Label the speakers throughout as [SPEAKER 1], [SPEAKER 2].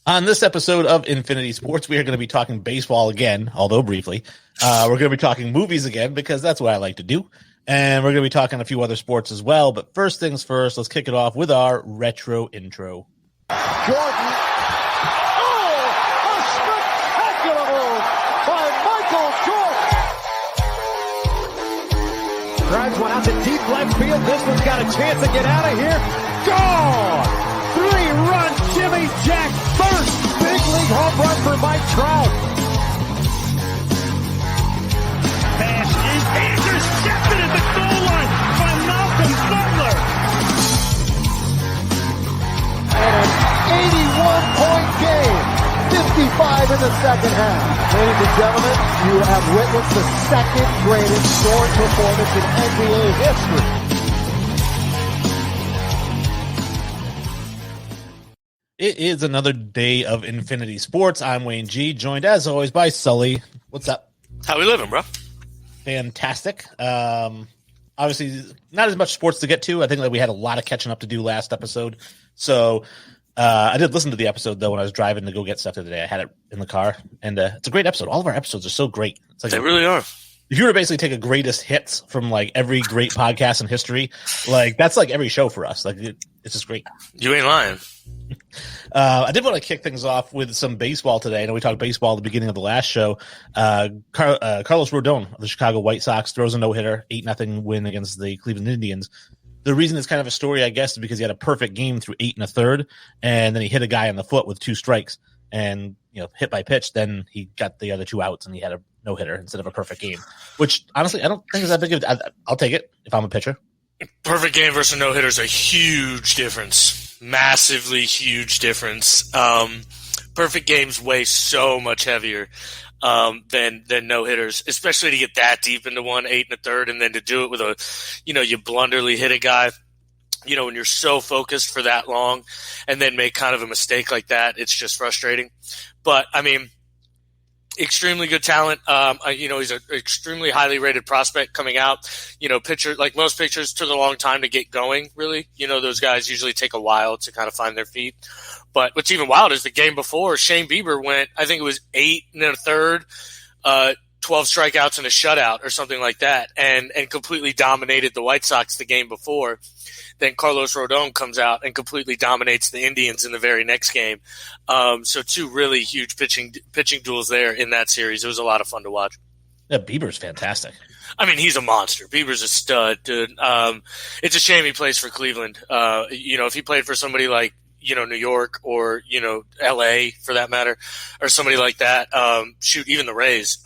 [SPEAKER 1] On this episode of Infinity Sports, we are going to be talking baseball again, although briefly. We're going to be talking movies again because that's what I like to do. And we're going to be talking a few other sports as well. But first things first, let's kick it off with our retro intro.
[SPEAKER 2] Jordan. Oh, a spectacular move by Michael Jordan. Drives one out to deep left field. This one's got a chance to get out of here. Gone! Three-run Jimmy Jack first big league home run for Mike Trout.
[SPEAKER 3] Pass is intercepted at the goal line by Malcolm Butler.
[SPEAKER 2] And an 81-point game, 55 in the second half. Ladies and gentlemen, you have witnessed the second greatest scoring performance in NBA history.
[SPEAKER 1] It is another day of Infinity Sports. I'm Wayne G, joined as always by Sully. What's up?
[SPEAKER 4] How we living, bro?
[SPEAKER 1] Fantastic. Obviously, not as much sports to get to. I think that we had a lot of catching up to do last episode. So I did listen to the episode, though, when I was driving to go get stuff today. I had it in the car, and it's a great episode. All of our episodes are so great. It's like
[SPEAKER 4] they really are.
[SPEAKER 1] If you were to basically take a greatest hits from like every great podcast in history, like that's like every show for us. Like it's just great.
[SPEAKER 4] You ain't lying.
[SPEAKER 1] I did want to kick things off with some baseball today. I know we talked baseball at the beginning of the last show. Carlos Rodon of the Chicago White Sox throws a no-hitter, 8-0 win against the Cleveland Indians. The reason it's kind of a story, I guess, is because he had a perfect game through 8 1/3, and then he hit a guy in the foot with 2 strikes, and hit by pitch. Then he got the other 2 outs, and he had a no-hitter instead of a perfect game. Which honestly, I don't think is that big of. I'll take it if I'm a pitcher.
[SPEAKER 4] Perfect game versus no-hitter is a huge difference. Massively huge difference. Perfect games weigh so much heavier than no-hitters, especially to get that deep into one, 8 1/3, and then to do it with you blunderly hit a guy, when you're so focused for that long and then make kind of a mistake like that, it's just frustrating. But, I mean, extremely good talent. He's an extremely highly rated prospect coming out. Pitcher, like most pitchers, took a long time to get going, really. Those guys usually take a while to kind of find their feet. But what's even wild is the game before, Shane Bieber went, I think it was 8 1/3, 12 strikeouts and a shutout or something like that, and completely dominated the White Sox the game before. Then Carlos Rodon comes out and completely dominates the Indians in the very next game. So 2 really huge pitching duels there in that series. It was a lot of fun to watch.
[SPEAKER 1] Yeah, Bieber's fantastic. I
[SPEAKER 4] mean, he's a monster. Bieber's a stud, dude. It's a shame he plays for Cleveland. If he played for somebody like, New York or, LA for that matter, or somebody like that, even the Rays,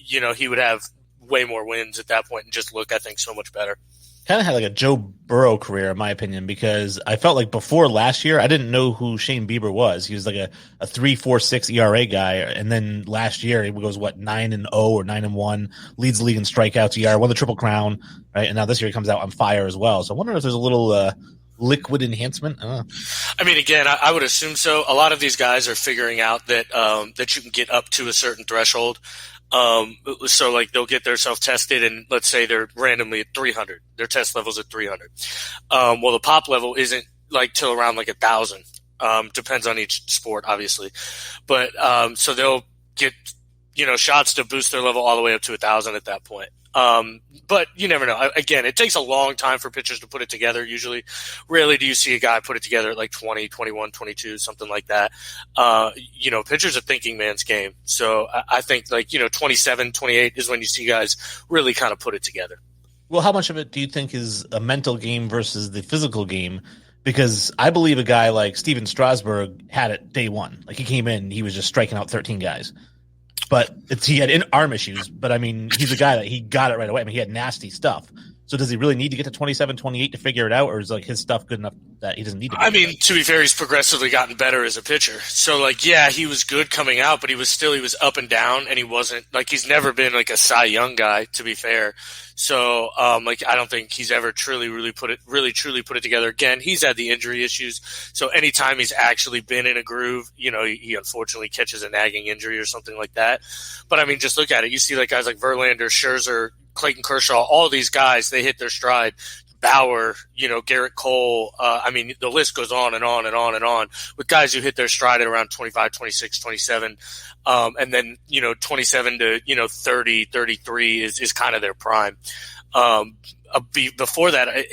[SPEAKER 4] he would have way more wins at that point and just look, I think, so much better.
[SPEAKER 1] Kind of had like a Joe Burrow career, in my opinion, because I felt like before last year, I didn't know who Shane Bieber was. He was like a 3.46 ERA guy. And then last year, he goes, 9-0 or 9-1, leads the league in strikeouts, ERA, won the Triple Crown, right? And now this year he comes out on fire as well. So I wonder if there's a little liquid enhancement. I
[SPEAKER 4] mean, again, I would assume so. A lot of these guys are figuring out that that you can get up to a certain threshold. So like they'll get their self-tested and let's say they're randomly at 300. Their test level's at 300. Well, the pop level isn't like till around like 1,000. Depends on each sport, obviously. But, so they'll get, shots to boost their level all the way up to 1,000 at that point. But you never know. Again, it takes a long time for pitchers to put it together. Usually, rarely do you see a guy put it together at like 20, 21, 22, something like that. Pitchers are thinking man's game. So I think like, 27, 28 is when you see guys really kind of put it together.
[SPEAKER 1] Well, how much of it do you think is a mental game versus the physical game? Because I believe a guy like Steven Strasburg had it day one. Like he came in, he was just striking out 13 guys. But he had arm issues. But, I mean, he's a guy that he got it right away. I mean, he had nasty stuff. So does he really need to get to 27, 28 to figure it out? Or is like his stuff good enough that he doesn't need to?
[SPEAKER 4] I mean, to be fair, he's progressively gotten better as a pitcher. So, like, yeah, he was good coming out, but he was up and down, and he wasn't – like, he's never been like a Cy Young guy, to be fair. So, I don't think he's ever truly put it together. Again, he's had the injury issues. So anytime he's actually been in a groove, he unfortunately catches a nagging injury or something like that. But I mean, just look at it. You see like guys like Verlander, Scherzer, Clayton Kershaw, all these guys, they hit their stride Bauer, Garrett Cole. I mean, the list goes on and on and on and on with guys who hit their stride at around 25, 26, 27. And then, 27 to, 30, 33 is kind of their prime. Before that,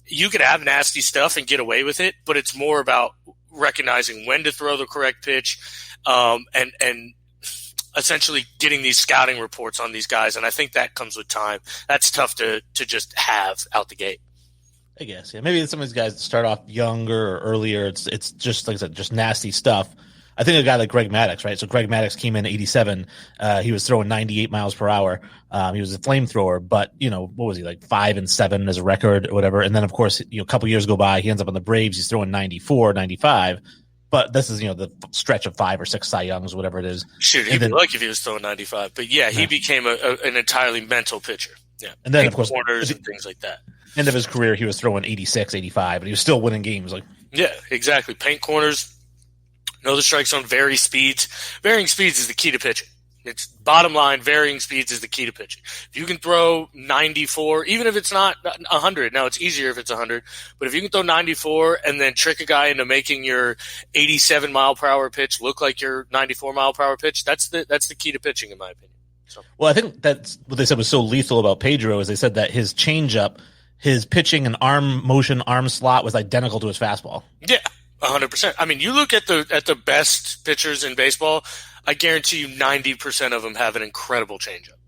[SPEAKER 4] you could have nasty stuff and get away with it, but it's more about recognizing when to throw the correct pitch, and essentially getting these scouting reports on these guys. And I think that comes with time. That's tough to just have out the gate.
[SPEAKER 1] I guess, yeah. Maybe some of these guys start off younger or earlier. It's just, like I said, just nasty stuff. I think a guy like Greg Maddux, right? So Greg Maddux came in 87. He was throwing 98 miles per hour. He was a flamethrower, but, what was he, like 5-7 as a record or whatever? And then, of course, a couple years go by. He ends up on the Braves. He's throwing 94, 95. But this is, the stretch of 5 or 6 Cy Youngs, whatever it is.
[SPEAKER 4] Shoot, he'd be lucky if he was throwing 95. But, yeah, he became an entirely mental pitcher. Yeah.
[SPEAKER 1] And then, of course,
[SPEAKER 4] corners and things like that.
[SPEAKER 1] End of his career, he was throwing 86, 85, and he was still winning games.
[SPEAKER 4] Yeah, exactly. Paint corners, know the strike zone, varying speeds. Varying speeds is the key to pitching. It's bottom line, varying speeds is the key to pitching. If you can throw 94, even if it's not 100, now it's easier if it's 100, but if you can throw 94 and then trick a guy into making your 87 mile per hour pitch look like your 94 mile per hour pitch, that's the key to pitching, in my opinion. So.
[SPEAKER 1] Well, I think that's what they said was so lethal about Pedro is they said that his changeup, his pitching and arm slot was identical to his fastball. Yeah.
[SPEAKER 4] 100%. I mean, you look at the best pitchers in baseball, I guarantee you 90% of them have an incredible changeup.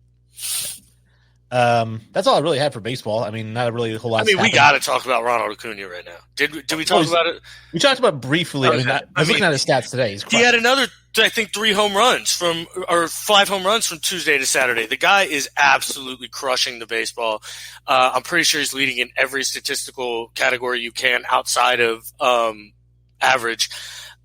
[SPEAKER 1] That's all I really had for baseball. I mean, not really a whole lot.
[SPEAKER 4] I mean, we got to talk about Ronald Acuna right now. Did we talk about it?
[SPEAKER 1] We talked about it briefly. I was looking at his stats today.
[SPEAKER 4] He had another, I think, 5 home runs from Tuesday to Saturday. The guy is absolutely crushing the baseball. I'm pretty sure he's leading in every statistical category you can outside of average.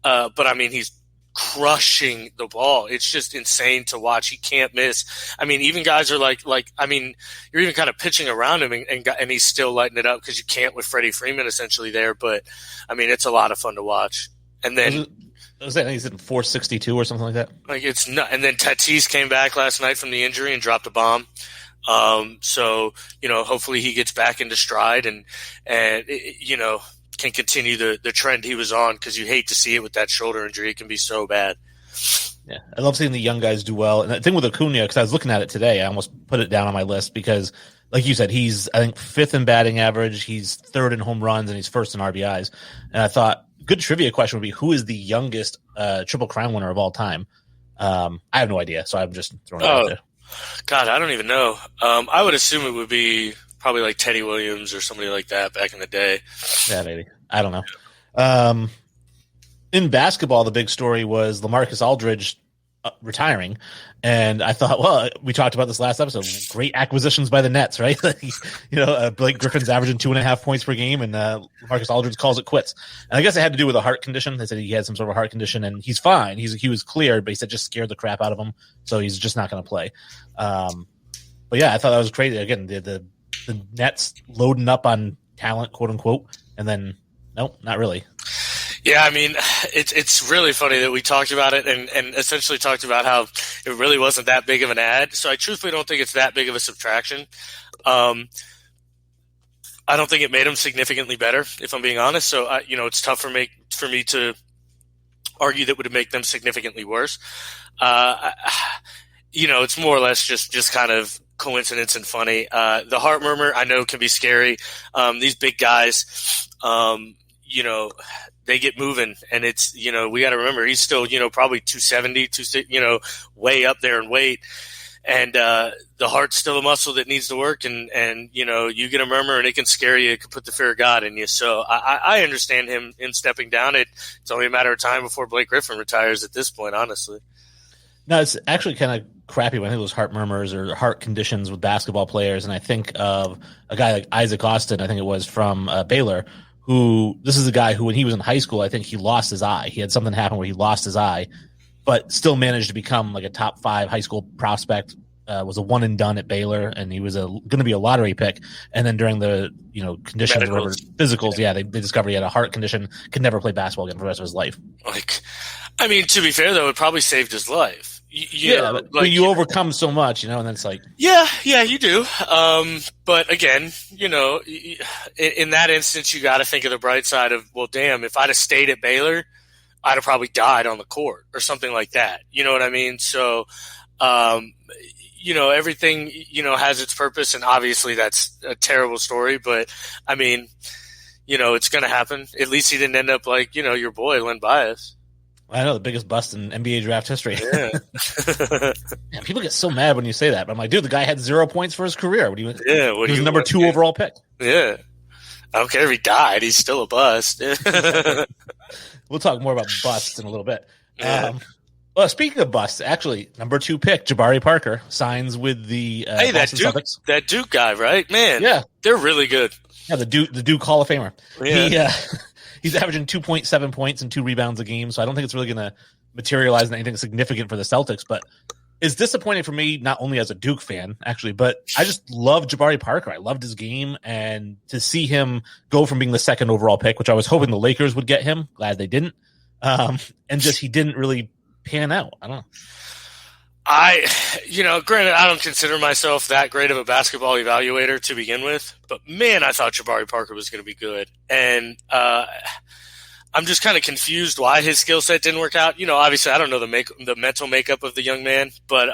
[SPEAKER 4] But I mean, he's crushing the ball. It's just insane to watch. He can't miss. I mean, even guys are like I mean, you're even kind of pitching around him and he's still lighting it up because you can't with Freddie Freeman essentially there. But I mean, it's a lot of fun to watch. And then
[SPEAKER 1] he's in 462 or something like that.
[SPEAKER 4] Like it's not. And then Tatis came back last night from the injury and dropped a bomb. So hopefully he gets back into stride and can continue the trend he was on, because you hate to see it with that shoulder injury. It can be so bad.
[SPEAKER 1] Yeah, I love seeing the young guys do well. And the thing with Acuna, because I was looking at it today, I almost put it down on my list because, like you said, he's, I think, 5th in batting average, he's 3rd in home runs, and he's 1st in RBIs. And I thought, good trivia question would be, who is the youngest Triple Crown winner of all time? I have no idea, so I'm just throwing it out there.
[SPEAKER 4] God, I don't even know. I would assume it would be probably like Teddy Williams or somebody like that back in the day.
[SPEAKER 1] Yeah, maybe. I don't know. In basketball, the big story was Lamarcus Aldridge retiring. And I thought, well, we talked about this last episode. Great acquisitions by the Nets, right? Blake Griffin's averaging 2.5 points per game, and Lamarcus Aldridge calls it quits. And I guess it had to do with a heart condition. They said he had some sort of heart condition, and he's fine. He was cleared, but he said just scared the crap out of him, so he's just not going to play. But yeah, I thought that was crazy. Again, the Nets loading up on talent, quote unquote, and then nope, not really.
[SPEAKER 4] Yeah, I mean, it's really funny that we talked about it and essentially talked about how it really wasn't that big of an ad. So I truthfully don't think it's that big of a subtraction. I don't think it made them significantly better, if I'm being honest. So it's tough for me to argue that would make them significantly worse. It's more or less just kind of coincidence and funny. The heart murmur, I know, can be scary. These big guys, they get moving, and it's, we got to remember he's still, probably 270, way up there in weight. And the heart's still a muscle that needs to work, and you get a murmur and it can scare you. It can put the fear of God in you. So I understand him stepping down. It's only a matter of time before Blake Griffin retires at this point, honestly.
[SPEAKER 1] No, it's actually kind of crappy when I think those heart murmurs or heart conditions with basketball players. And I think of a guy like Isaac Austin, I think it was from Baylor, this is a guy who, when he was in high school, I think he lost his eye. He had something happen where he lost his eye, but still managed to become like a top 5 high school prospect. Was a one and done at Baylor, and he was going to be a lottery pick. And then during the conditions, physicals, they discovered he had a heart condition, could never play basketball again for the rest of his life.
[SPEAKER 4] To be fair though, it probably saved his life.
[SPEAKER 1] But you overcome so much, and then it's like,
[SPEAKER 4] yeah, you do. But again, in that instance, you got to think of the bright side of, well, damn, if I'd have stayed at Baylor, I'd have probably died on the court or something like that. You know what I mean? So, everything, has its purpose, and obviously that's a terrible story, but I mean, it's going to happen. At least he didn't end up like, your boy, Len Bias.
[SPEAKER 1] I know, the biggest bust in NBA draft history.
[SPEAKER 4] Yeah.
[SPEAKER 1] Man, people get so mad when you say that. But I'm like, dude, the guy had 0 points for his career. He was the number 2 overall pick.
[SPEAKER 4] Yeah. I don't care if he died. He's still a bust.
[SPEAKER 1] We'll talk more about busts in a little bit.
[SPEAKER 4] Yeah.
[SPEAKER 1] Speaking of busts, actually, number 2 pick, Jabari Parker, signs with the Boston Celtics.
[SPEAKER 4] That Duke guy, right? Man,
[SPEAKER 1] yeah.
[SPEAKER 4] They're really good.
[SPEAKER 1] Yeah, the Duke Hall of Famer.
[SPEAKER 4] Yeah.
[SPEAKER 1] He's averaging 2.7 points and 2 rebounds a game, so I don't think it's really going to materialize in anything significant for the Celtics. But it's disappointing for me, not only as a Duke fan, actually, but I just love Jabari Parker. I loved his game, and to see him go from being the 2nd overall pick, which I was hoping the Lakers would get him, glad they didn't, and just he didn't really pan out. I don't know.
[SPEAKER 4] Granted, I don't consider myself that great of a basketball evaluator to begin with, but man, I thought Jabari Parker was going to be good. And I'm just kind of confused why his skill set didn't work out. Obviously I don't know the mental makeup of the young man, but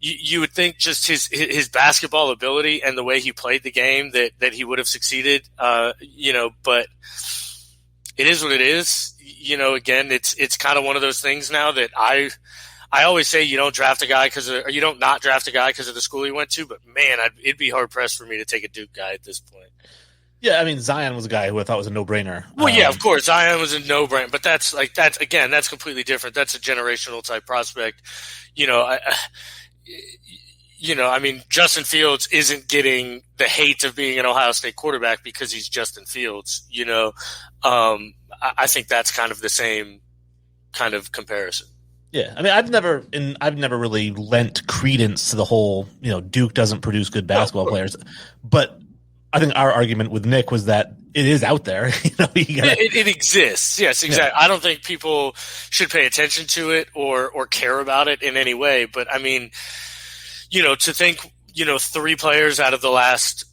[SPEAKER 4] you would think just his basketball ability and the way he played the game that he would have succeeded, but it is what it is. Again, it's kind of one of those things now that I always say you don't draft a guy or you don't not draft a guy because of the school he went to, but man, it'd be hard pressed for me to take a Duke guy at this point.
[SPEAKER 1] Yeah, I mean, Zion was a guy who I thought was a no-brainer.
[SPEAKER 4] Well, yeah, of course, Zion was a no-brainer, but that's completely different. That's a generational type prospect. I mean, Justin Fields isn't getting the hate of being an Ohio State quarterback because he's Justin Fields. I think that's kind of the same kind of comparison.
[SPEAKER 1] Yeah, I mean, I've never really lent credence to the whole, Duke doesn't produce good basketball players, but I think our argument with Nick was that it is out there.
[SPEAKER 4] It exists. Yes, exactly.
[SPEAKER 1] Yeah.
[SPEAKER 4] I don't think people should pay attention to it or care about it in any way. But I mean, to think, 3 players out of the last,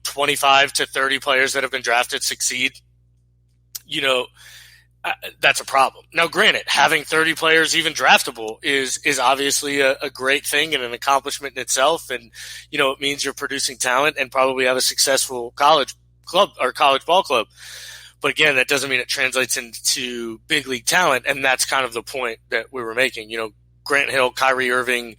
[SPEAKER 4] 25 to 30 players that have been drafted succeed, that's a problem. Now, granted, having 30 players even draftable is obviously a great thing and an accomplishment in itself. And, it means you're producing talent and probably have a successful college club or college ball club. But again, that doesn't mean it translates into big league talent. And that's kind of the point that we were making. Grant Hill, Kyrie Irving,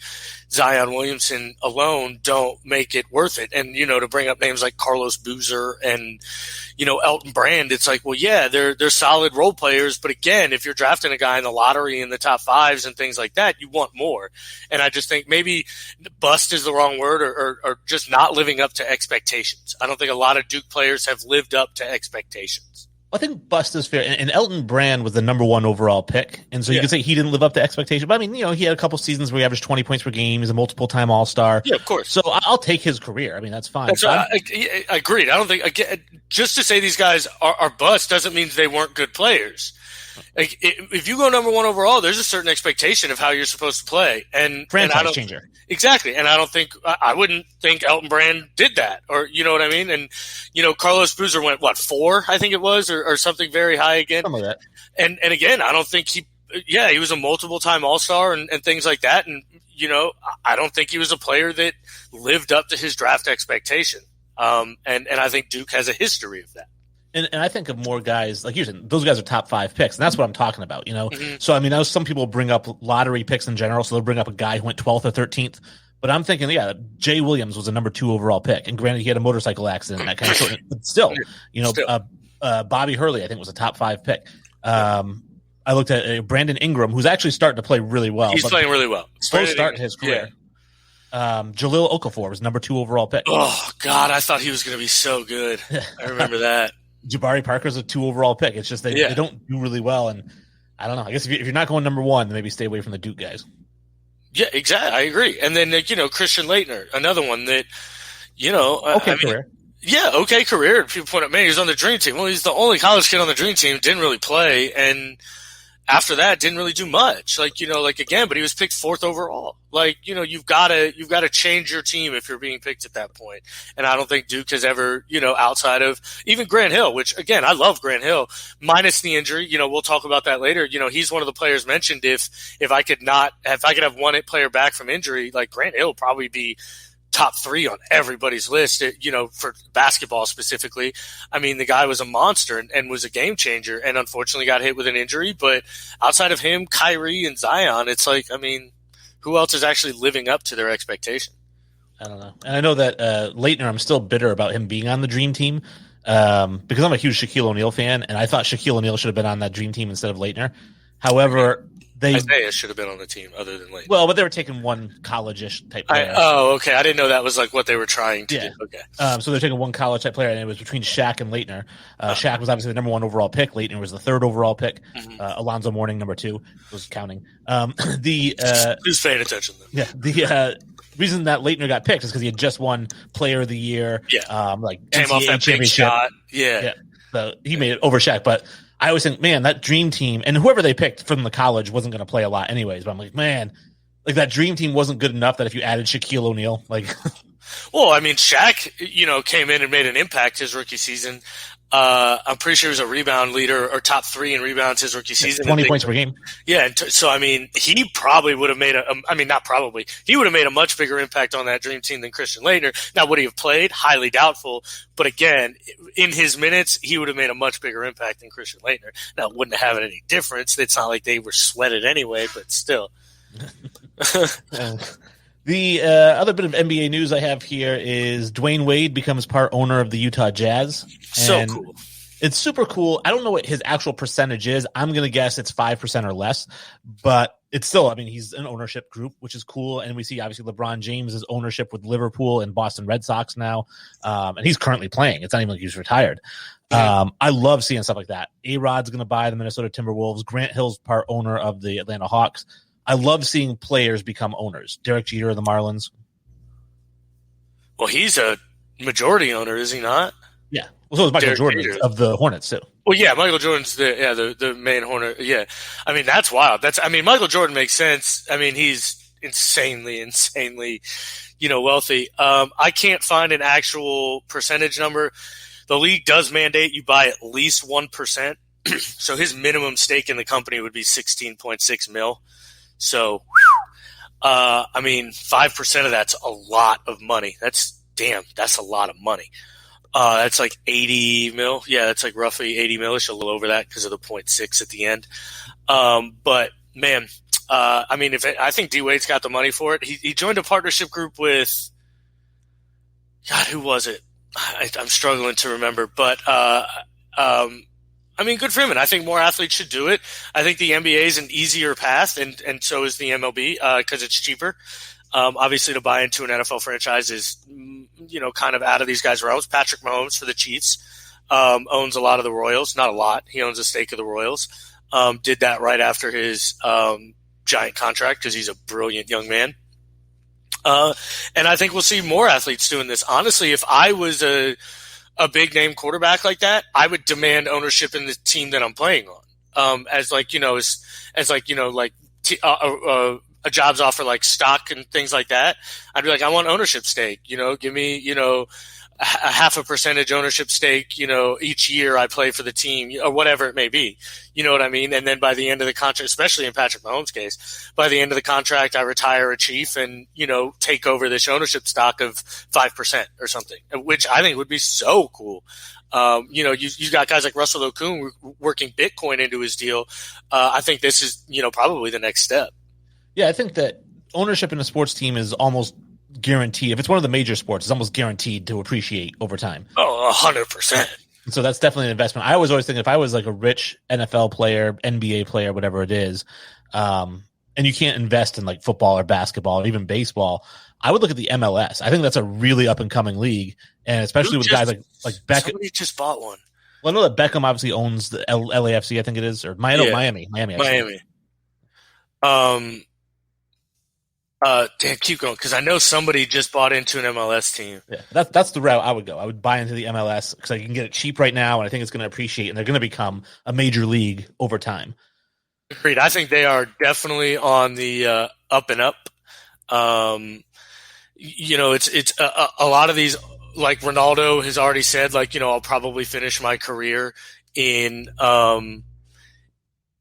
[SPEAKER 4] Zion Williamson alone don't make it worth it. And, to bring up names like Carlos Boozer and, Elton Brand, it's like, well, yeah, they're solid role players. But again, if you're drafting a guy in the lottery in the top 5s and things like that, you want more. And I just think maybe bust is the wrong word or just not living up to expectations. I don't think a lot of Duke players have lived up to expectations.
[SPEAKER 1] I think bust is fair, and Elton Brand was the number 1 overall pick, and so you could say he didn't live up to expectation. But I mean, he had a couple seasons where he averaged 20 points per game. He's a multiple-time All-Star.
[SPEAKER 4] Yeah, of course.
[SPEAKER 1] So I'll take his career. I mean, that's fine.
[SPEAKER 4] I agreed. I don't think again, just to say these guys are bust doesn't mean they weren't good players. Like if you go number 1 overall, there's a certain expectation of how you're supposed to play, and
[SPEAKER 1] franchise changer.
[SPEAKER 4] Exactly, and I wouldn't think Elton Brand did that, or you know what I mean. And Carlos Boozer went 4, I think it was, or something very high again.
[SPEAKER 1] Some of that.
[SPEAKER 4] And again, I don't think he was a multiple-time All-Star and things like that. And I don't think he was a player that lived up to his draft expectation. And I think Duke has a history of that.
[SPEAKER 1] And I think of more guys like you said; those guys are top 5 picks, and that's what I'm talking about.
[SPEAKER 4] Mm-hmm.
[SPEAKER 1] So I mean, some people bring up lottery picks in general, so they'll bring up a guy who went 12th or 13th. But I'm thinking, Jay Williams was a number 2 overall pick, and granted, he had a motorcycle accident that kind of shortened. But still, Bobby Hurley, I think, was a top 5 pick. I looked at Brandon Ingram, who's actually starting to play really well.
[SPEAKER 4] He's playing really well.
[SPEAKER 1] Slow start to his career. Yeah. Jalil Okafor was number 2 overall pick.
[SPEAKER 4] Oh God, I thought he was going to be so good. I remember that.
[SPEAKER 1] Jabari Parker's a 2 overall pick. It's just they don't do really well, and I don't know. I guess if you're not going number 1, then maybe stay away from the Duke guys.
[SPEAKER 4] Yeah, exactly. I agree. And then Christian Laitner, another one that
[SPEAKER 1] career.
[SPEAKER 4] Yeah, okay career. People point out, man, he's on the dream team. Well, he's the only college kid on the dream team. Didn't really play, and after that, didn't really do much. Like, again, but he was picked 4th overall. Like, you've got to change your team if you're being picked at that point. And I don't think Duke has ever, outside of even Grant Hill, which again, I love Grant Hill, minus the injury. We'll talk about that later. He's one of the players mentioned. If I could have one player back from injury, like Grant Hill would probably be top 3 on everybody's list, for basketball specifically. I mean, the guy was a monster and was a game changer, and unfortunately got hit with an injury. But outside of him, Kyrie and Zion, it's like, I mean, who else is actually living up to their expectation?
[SPEAKER 1] I don't know. And I know that Laitner, I'm still bitter about him being on the Dream Team because I'm a huge Shaquille O'Neal fan, and I thought Shaquille O'Neal should have been on that Dream Team instead of Laitner. However,
[SPEAKER 4] Isaiah should have been on the team other than Laitner.
[SPEAKER 1] Well, but they were taking one college-ish type player.
[SPEAKER 4] Okay. I didn't know that was like what they were trying to do. Okay.
[SPEAKER 1] So they're taking one college type player, and it was between Shaq and Laitner. Shaq was obviously the number 1 overall pick. Laitner was the 3rd overall pick. Alonzo Mourning, number 2, was counting.
[SPEAKER 4] Who's paying attention then?
[SPEAKER 1] Yeah. The reason that Laitner got picked is because he had just won Player of the Year.
[SPEAKER 4] Yeah.
[SPEAKER 1] Like
[SPEAKER 4] came off that big shot. Yeah.
[SPEAKER 1] So he made it over Shaq, but I always think, man, that Dream Team and whoever they picked from the college wasn't going to play a lot anyways. But I'm like, man, like that Dream Team wasn't good enough that if you added Shaquille O'Neal, like,
[SPEAKER 4] well, I mean, Shaq, came in and made an impact his rookie season. I'm pretty sure he was a rebound leader or top 3 in rebounds his rookie season.
[SPEAKER 1] 20 points per game.
[SPEAKER 4] Yeah. So, I mean, he probably would have made he would have made a much bigger impact on that Dream Team than Christian Laettner. Now, would he have played? Highly doubtful. But again, in his minutes, he would have made a much bigger impact than Christian Laettner. Now, it wouldn't have any difference. It's not like they were sweated anyway, but still.
[SPEAKER 1] The other bit of NBA news I have here is Dwayne Wade becomes part owner of the Utah Jazz.
[SPEAKER 4] So cool.
[SPEAKER 1] It's super cool. I don't know what his actual percentage is. I'm going to guess it's 5% or less, but it's still, I mean, he's an ownership group, which is cool. And we see obviously LeBron James' ownership with Liverpool and Boston Red Sox now. And he's currently playing. It's not even like he's retired. I love seeing stuff like that. A-Rod's going to buy the Minnesota Timberwolves. Grant Hill's part owner of the Atlanta Hawks. I love seeing players become owners. Derek Jeter of the Marlins.
[SPEAKER 4] Well, he's a majority owner, is he not?
[SPEAKER 1] Yeah. Well, so is Michael Jordan of the Hornets too.
[SPEAKER 4] Well, yeah, Michael Jordan's the main Hornet. Yeah, I mean that's wild. Michael Jordan makes sense. I mean he's insanely, wealthy. I can't find an actual percentage number. The league does mandate you buy at least 1%. So his minimum stake in the company would be 16.6 mil. So, 5% of that's a lot of money. That's a lot of money. That's like 80 mil. Yeah, that's like roughly 80 millish, a little over that because of the 0.6 at the end. But man, I think D Wade's got the money for it. He joined a partnership group with, God, who was it? I'm struggling to remember, but, good for him, and I think more athletes should do it. I think the NBA is an easier path, and so is the MLB because it's cheaper. Obviously, to buy into an NFL franchise is, kind of out of these guys' realms. Patrick Mahomes for the Chiefs owns a lot of the Royals. Not a lot. He owns a stake of the Royals. Did that right after his giant contract because he's a brilliant young man. And I think we'll see more athletes doing this. Honestly, if I was a big name quarterback like that, I would demand ownership in the team that I'm playing on. A jobs offer like stock and things like that. I'd be like, I want ownership stake, give me, a 0.5% ownership stake, each year I play for the team or whatever it may be. You know what I mean? And then by the end of the contract, especially in Patrick Mahomes' case, by the end of the contract, I retire a chief and, take over this ownership stock of 5% or something, which I think would be so cool. You got guys like Russell Okung working Bitcoin into his deal. I think this is, probably the next step.
[SPEAKER 1] Yeah, I think that ownership in a sports team is almost guaranteed. If it's one of the major sports, it's almost guaranteed to appreciate over time.
[SPEAKER 4] Oh, 100%.
[SPEAKER 1] So that's definitely an investment. I always think if I was like a rich NFL player, NBA player, whatever it is, and you can't invest in like football or basketball or even baseball, I would look at the MLS. I think that's a really up and coming league, and especially with guys like Beckham.
[SPEAKER 4] Somebody just bought one.
[SPEAKER 1] Well, I know that Beckham obviously owns the LAFC. I think it is, or Miami.
[SPEAKER 4] Damn, keep going because I know somebody just bought into an MLS team.
[SPEAKER 1] Yeah, that's the route I would go. I would buy into the MLS because I can get it cheap right now, and I think it's going to appreciate, and they're going to become a major league over time.
[SPEAKER 4] Agreed. I think they are definitely on the up and up. It's a lot of these, like Ronaldo has already said, like, I'll probably finish my career in the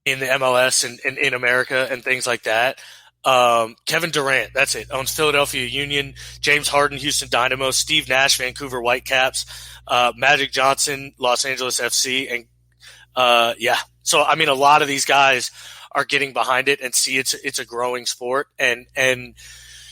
[SPEAKER 4] MLS and in America and things like that. Kevin Durant, that's it, owns Philadelphia Union, James Harden, Houston Dynamo, Steve Nash, Vancouver Whitecaps, Magic Johnson, Los Angeles FC, and So I mean, a lot of these guys are getting behind it and see it's a growing sport, and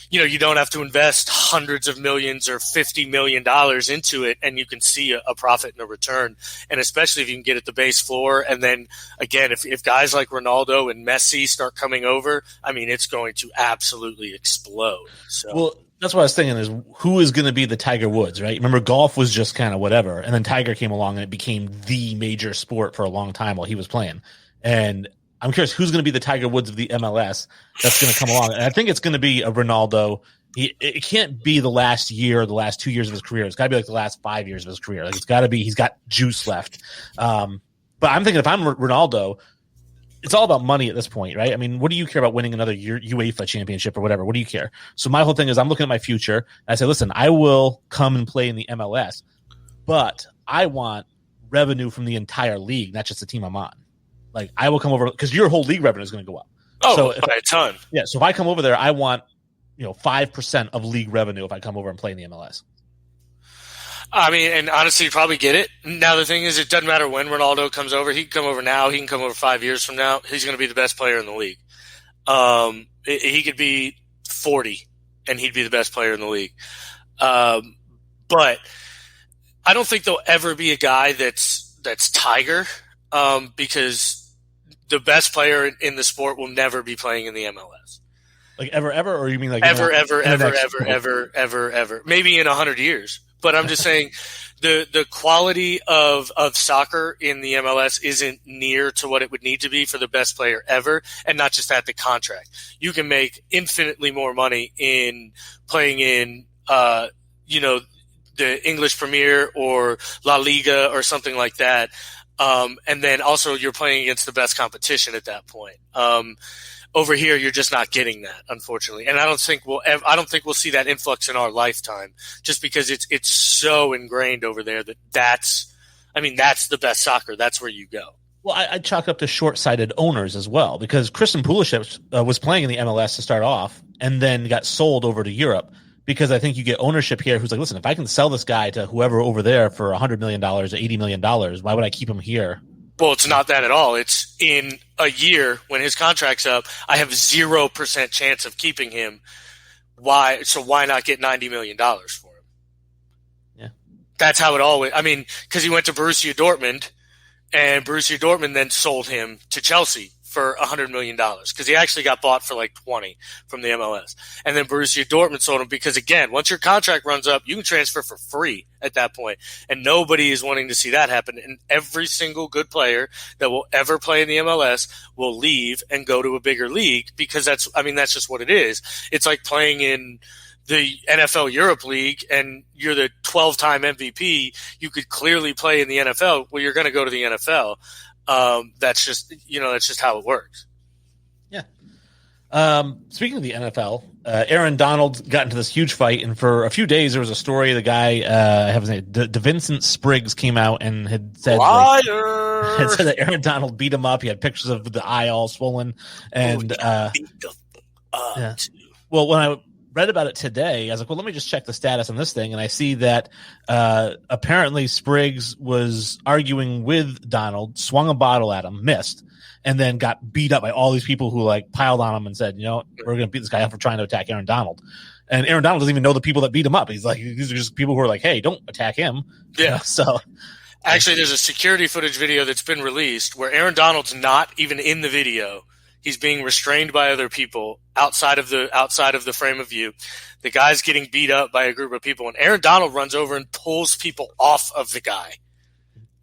[SPEAKER 4] you don't have to invest hundreds of millions or $50 million into it, and you can see a profit and a return. And especially if you can get at the base floor. And then again, if guys like Ronaldo and Messi start coming over, I mean, it's going to absolutely explode. So,
[SPEAKER 1] well, that's what I was thinking is who is going to be the Tiger Woods, right? Remember, golf was just kind of whatever. And then Tiger came along and it became the major sport for a long time while he was playing. And I'm curious who's going to be the Tiger Woods of the MLS that's going to come along. And I think it's going to be a Ronaldo. It can't be the last year or the last 2 years of his career. It's got to be like the last 5 years of his career. Like, it's got to be he's got juice left. But I'm thinking if I'm Ronaldo, it's all about money at this point, right? I mean, what do you care about winning another UEFA championship or whatever? What do you care? So my whole thing is I'm looking at my future. And I say, listen, I will come and play in the MLS, but I want revenue from the entire league, not just the team I'm on. Like, I will come over because your whole league revenue is going to go up.
[SPEAKER 4] Oh,
[SPEAKER 1] so
[SPEAKER 4] by a ton.
[SPEAKER 1] Yeah. So if I come over there, I want 5% of league revenue if I come over and play in the MLS.
[SPEAKER 4] I mean, and honestly, you probably get it. Now, the thing is, it doesn't matter when Ronaldo comes over. He can come over now. He can come over 5 years from now. He's going to be the best player in the league. He could be 40, and he'd be the best player in the league. But I don't think there'll ever be a guy that's Tiger, because the best player in the sport will never be playing in the MLS.
[SPEAKER 1] Like ever, or you mean like
[SPEAKER 4] ever? Maybe in 100 years. But I'm just saying the quality of soccer in the MLS isn't near to what it would need to be for the best player ever, and not just that, the contract. You can make infinitely more money in playing in the English Premier or La Liga or something like that. And then also you're playing against the best competition at that point. Over here, you're just not getting that, unfortunately. And I don't think we'll see that influx in our lifetime, just because it's so ingrained over there that's the best soccer. That's where you go.
[SPEAKER 1] Well, I chalk up to short-sighted owners as well, because Christian Pulisic was playing in the MLS to start off and then got sold over to Europe, because I think you get ownership here who's like, listen, if I can sell this guy to whoever over there for $100 million or $80 million, why would I keep him here?
[SPEAKER 4] Well, it's not that at all. It's in a year when his contract's up, I have 0% chance of keeping him. Why? So why not get $90 million for him?
[SPEAKER 1] Yeah.
[SPEAKER 4] That's how it always, because he went to Borussia Dortmund, and Borussia Dortmund then sold him to Chelsea for $100 million, because he actually got bought for like 20 from the MLS. And then Borussia Dortmund sold him because, again, once your contract runs up, you can transfer for free at that point. And nobody is wanting to see that happen. And every single good player that will ever play in the MLS will leave and go to a bigger league, because that's just what it is. It's like playing in the NFL Europe League and you're the 12-time MVP. You could clearly play in the NFL. Well, you're going to go to the NFL. That's just how it works.
[SPEAKER 1] Yeah. Speaking of the NFL, Aaron Donald got into this huge fight, and for a few days there was a story. The guy, DeVincent Spriggs, came out and had said that Aaron Donald beat him up. He had pictures of the eye all swollen, and yeah. Well, when I read about it today, I was like, well, let me just check the status on this thing. And I see that apparently Spriggs was arguing with Donald, swung a bottle at him, missed, and then got beat up by all these people who piled on him and said, we're going to beat this guy up for trying to attack Aaron Donald. And Aaron Donald doesn't even know the people that beat him up. He's like, these are just people who are like, hey, don't attack him.
[SPEAKER 4] Yeah.
[SPEAKER 1] So
[SPEAKER 4] actually, there's a security footage video that's been released where Aaron Donald's not even in the video. He's being restrained by other people outside of the frame of view. The guy's getting beat up by a group of people, and Aaron Donald runs over and pulls people off of the guy.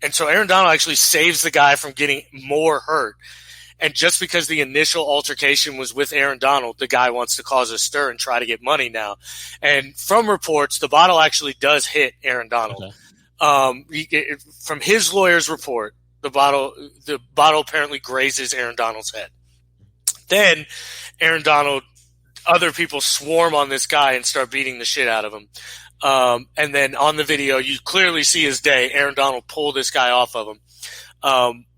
[SPEAKER 4] And so Aaron Donald actually saves the guy from getting more hurt. And just because the initial altercation was with Aaron Donald, the guy wants to cause a stir and try to get money now. And from reports, the bottle actually does hit Aaron Donald. Okay. From his lawyer's report, the bottle apparently grazes Aaron Donald's head. Then Aaron Donald, other people swarm on this guy and start beating the shit out of him. And then on the video, you clearly see his day. Aaron Donald pull this guy off of him.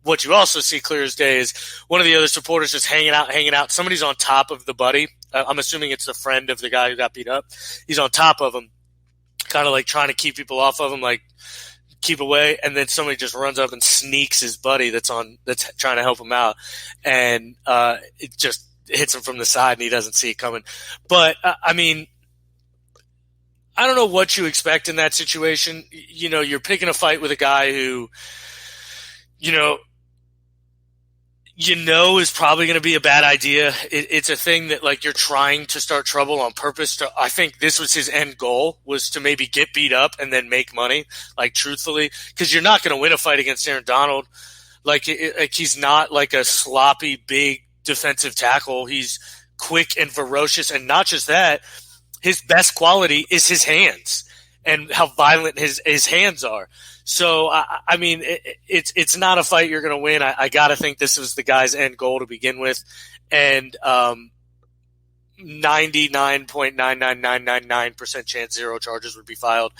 [SPEAKER 4] What you also see clear as day is one of the other supporters just hanging out. Somebody's on top of the buddy. I'm assuming it's the friend of the guy who got beat up. He's on top of him, kind of like trying to keep people off of him, like keep away. And then somebody just runs up and sneaks his buddy that's trying to help him out. And it just hits him from the side and he doesn't see it coming. But I mean, I don't know what you expect in that situation. You know, you're picking a fight with a guy who, you know is probably going to be a bad idea. It's a thing that, like, you're trying to start trouble on purpose. I think this was his end goal, was to maybe get beat up and then make money, like, truthfully, because you're not going to win a fight against Aaron Donald. Like he's not like a sloppy, big defensive tackle. He's quick and ferocious, and not just that, his best quality is his hands and how violent his hands are. So, I mean, it's not a fight you're going to win. I got to think this was the guy's end goal to begin with. And 99.99999% chance 0 charges would be filed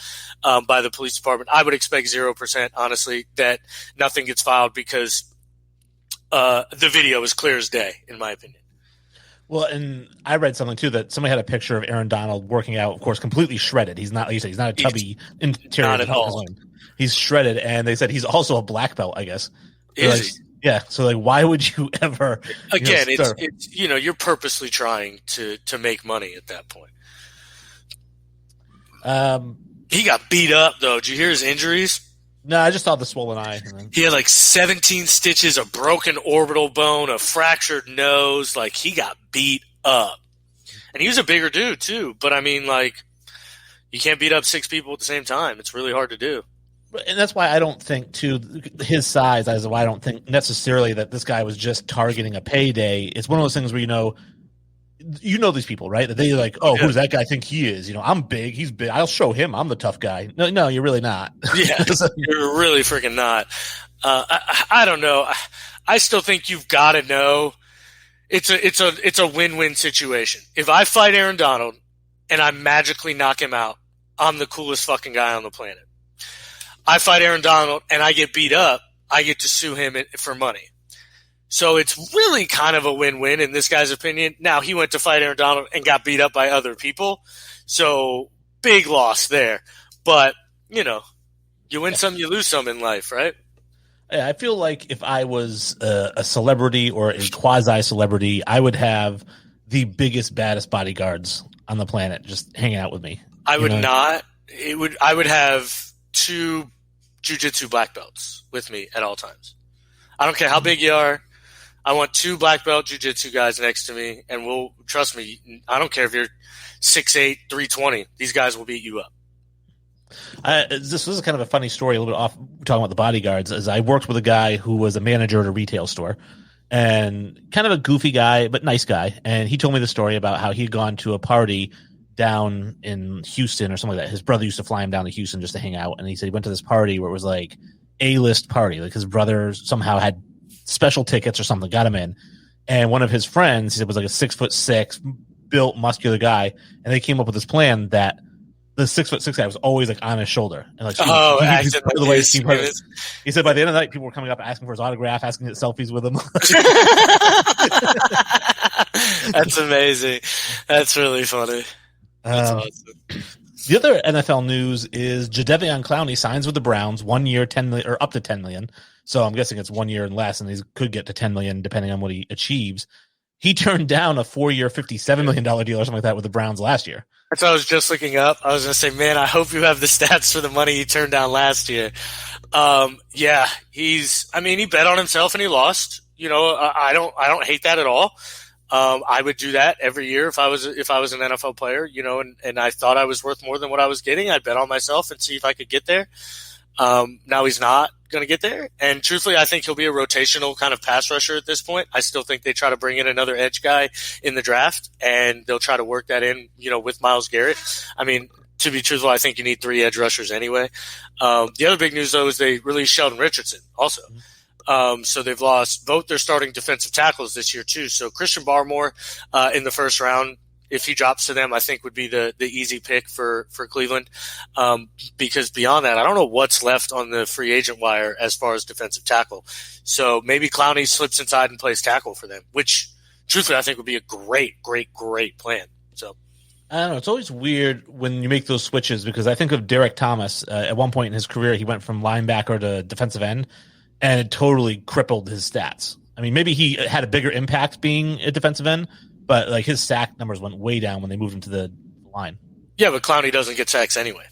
[SPEAKER 4] by the police department. I would expect 0%, honestly, that nothing gets filed because the video is clear as day, in my opinion.
[SPEAKER 1] Well, and I read something too that somebody had a picture of Aaron Donald working out, of course, completely shredded. He's not, like you said, he's not a tubby interior.
[SPEAKER 4] Not at all.
[SPEAKER 1] He's shredded, and they said he's also a black belt, I guess.
[SPEAKER 4] Is he?
[SPEAKER 1] Yeah. So, like, why would you ever?
[SPEAKER 4] Again, it's you're purposely trying to make money at that point. He got beat up though. Did you hear his injuries?
[SPEAKER 1] No, I just saw the swollen eye.
[SPEAKER 4] He had like 17 stitches, a broken orbital bone, a fractured nose. Like, he got beat up. And he was a bigger dude too. But I mean, like, you can't beat up 6 people at the same time. It's really hard to do.
[SPEAKER 1] And that's why I don't think, too, his size, is why I don't think necessarily that this guy was just targeting a payday. It's one of those things where, you know these people, right? That they're like, oh, who does that guy think he is? You know, I'm big. He's big. I'll show him I'm the tough guy. No, you're really not.
[SPEAKER 4] Yeah, you're really freaking not. I don't know. I still think you've got to know it's a win-win situation. If I fight Aaron Donald and I magically knock him out, I'm the coolest fucking guy on the planet. I fight Aaron Donald and I get beat up, I get to sue him for money. So it's really kind of a win-win in this guy's opinion. Now, he went to fight Aaron Donald and got beat up by other people. So big loss there. But, you know, you win some, you lose some in life, right?
[SPEAKER 1] Yeah, I feel like if I was a celebrity or a quasi-celebrity, I would have the biggest, baddest bodyguards on the planet just hanging out with me.
[SPEAKER 4] I would not. I would have 2 jiu-jitsu black belts with me at all times. I don't care how big you are. I want 2 black belt jiu-jitsu guys next to me, and trust me, I don't care if you're 6'8", 320. These guys will beat you up.
[SPEAKER 1] This was kind of a funny story, a little bit off talking about the bodyguards. As I worked with a guy who was a manager at a retail store, and kind of a goofy guy, but nice guy. And he told me the story about how he'd gone to a party down in Houston or something like that. His brother used to fly him down to Houston just to hang out. And he said he went to this party where it was like A-list party. Like, his brother somehow had special tickets or something, got him in. And one of his friends, he said, was like a 6'6", built, muscular guy. And they came up with this plan that the 6'6" guy was always like on his shoulder. And like, he said by the end of the night, people were coming up asking for his autograph, asking to get selfies with him.
[SPEAKER 4] That's amazing. That's really funny. That's awesome.
[SPEAKER 1] The other NFL news is Jadeveon Clowney signs with the Browns, 1 year, $10 million, or up to $10 million. So I'm guessing it's 1 year and less, and he could get to $10 million depending on what he achieves. He turned down a 4-year, $57 million deal or something like that with the Browns last year. That's
[SPEAKER 4] what I was just looking up. I was going to say, man, I hope you have the stats for the money he turned down last year. Yeah, he bet on himself and he lost. You know, I don't hate that at all. I would do that every year if I was an NFL player, you know, and I thought I was worth more than what I was getting. I'd bet on myself and see if I could get there. Now he's not going to get there. And truthfully, I think he'll be a rotational kind of pass rusher at this point. I still think they try to bring in another edge guy in the draft, and they'll try to work that in, you know, with Myles Garrett. I mean, to be truthful, I think you need 3 edge rushers anyway. The other big news, though, is they released Sheldon Richardson also. So they've lost both their starting defensive tackles this year too. So Christian Barmore in the first round, if he drops to them, I think would be the easy pick for Cleveland. Because beyond that, I don't know what's left on the free agent wire as far as defensive tackle. So maybe Clowney slips inside and plays tackle for them, which truthfully I think would be a great plan. So
[SPEAKER 1] I don't know. It's always weird when you make those switches because I think of Derek Thomas. At one point in his career, he went from linebacker to defensive end, and it totally crippled his stats. I mean, maybe he had a bigger impact being a defensive end, but like his sack numbers went way down when they moved him to the line.
[SPEAKER 4] Yeah, but Clowney doesn't get sacks anyway.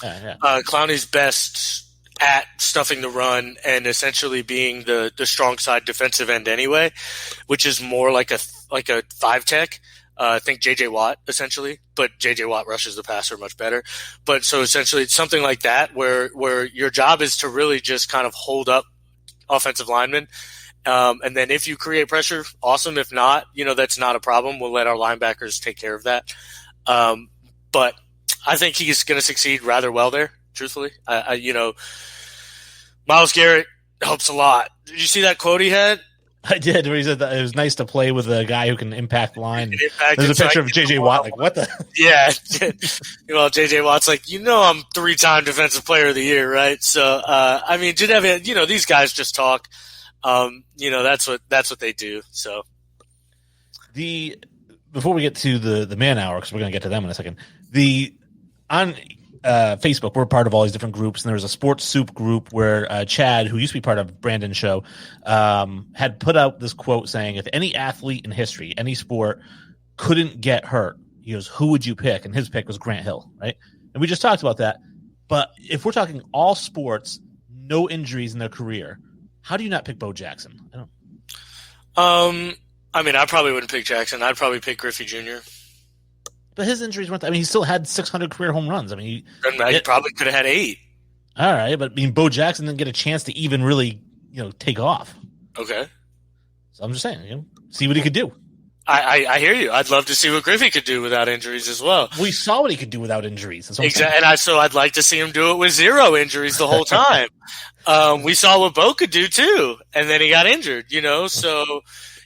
[SPEAKER 1] Yeah.
[SPEAKER 4] Clowney's best at stuffing the run and essentially being the strong side defensive end anyway, which is more like a 5-tech. I think J.J. Watt, essentially, but J.J. Watt rushes the passer much better. But so essentially it's something like that where your job is to really just kind of hold up offensive linemen. And then if you create pressure, awesome. If not, that's not a problem. We'll let our linebackers take care of that. But I think he's going to succeed rather well there, truthfully. Myles Garrett helps a lot. Did you see that quote he had?
[SPEAKER 1] I did. Where he said that it was nice to play with a guy who can impact line. There's a picture of J.J. Watt. Like, what the? Yeah.
[SPEAKER 4] Well, J.J. Watt's like, I'm 3-time defensive player of the year, right? So, these guys just talk. That's what they do. So
[SPEAKER 1] before we get to the man hour, because we're going to get to them in a second, on Facebook, we're part of all these different groups, and there was a sports soup group where Chad, who used to be part of Brandon's show, had put out this quote saying, if any athlete in history, any sport couldn't get hurt, he goes, who would you pick? And his pick was Grant Hill, right? And we just talked about that. But if we're talking all sports, no injuries in their career, how do you not pick Bo Jackson?
[SPEAKER 4] I probably wouldn't pick Jackson. I'd probably pick Griffey Jr.
[SPEAKER 1] But his injuries weren't. He still had 600 career home runs. He
[SPEAKER 4] probably could have had 8.
[SPEAKER 1] All right, but Bo Jackson didn't get a chance to even really, take off.
[SPEAKER 4] Okay.
[SPEAKER 1] So I'm just saying, see what he could do.
[SPEAKER 4] I hear you. I'd love to see what Griffey could do without injuries as well.
[SPEAKER 1] We saw what he could do without injuries.
[SPEAKER 4] Exactly, and I'd like to see him do it with 0 injuries the whole time. We saw what Bo could do too, and then he got injured. So.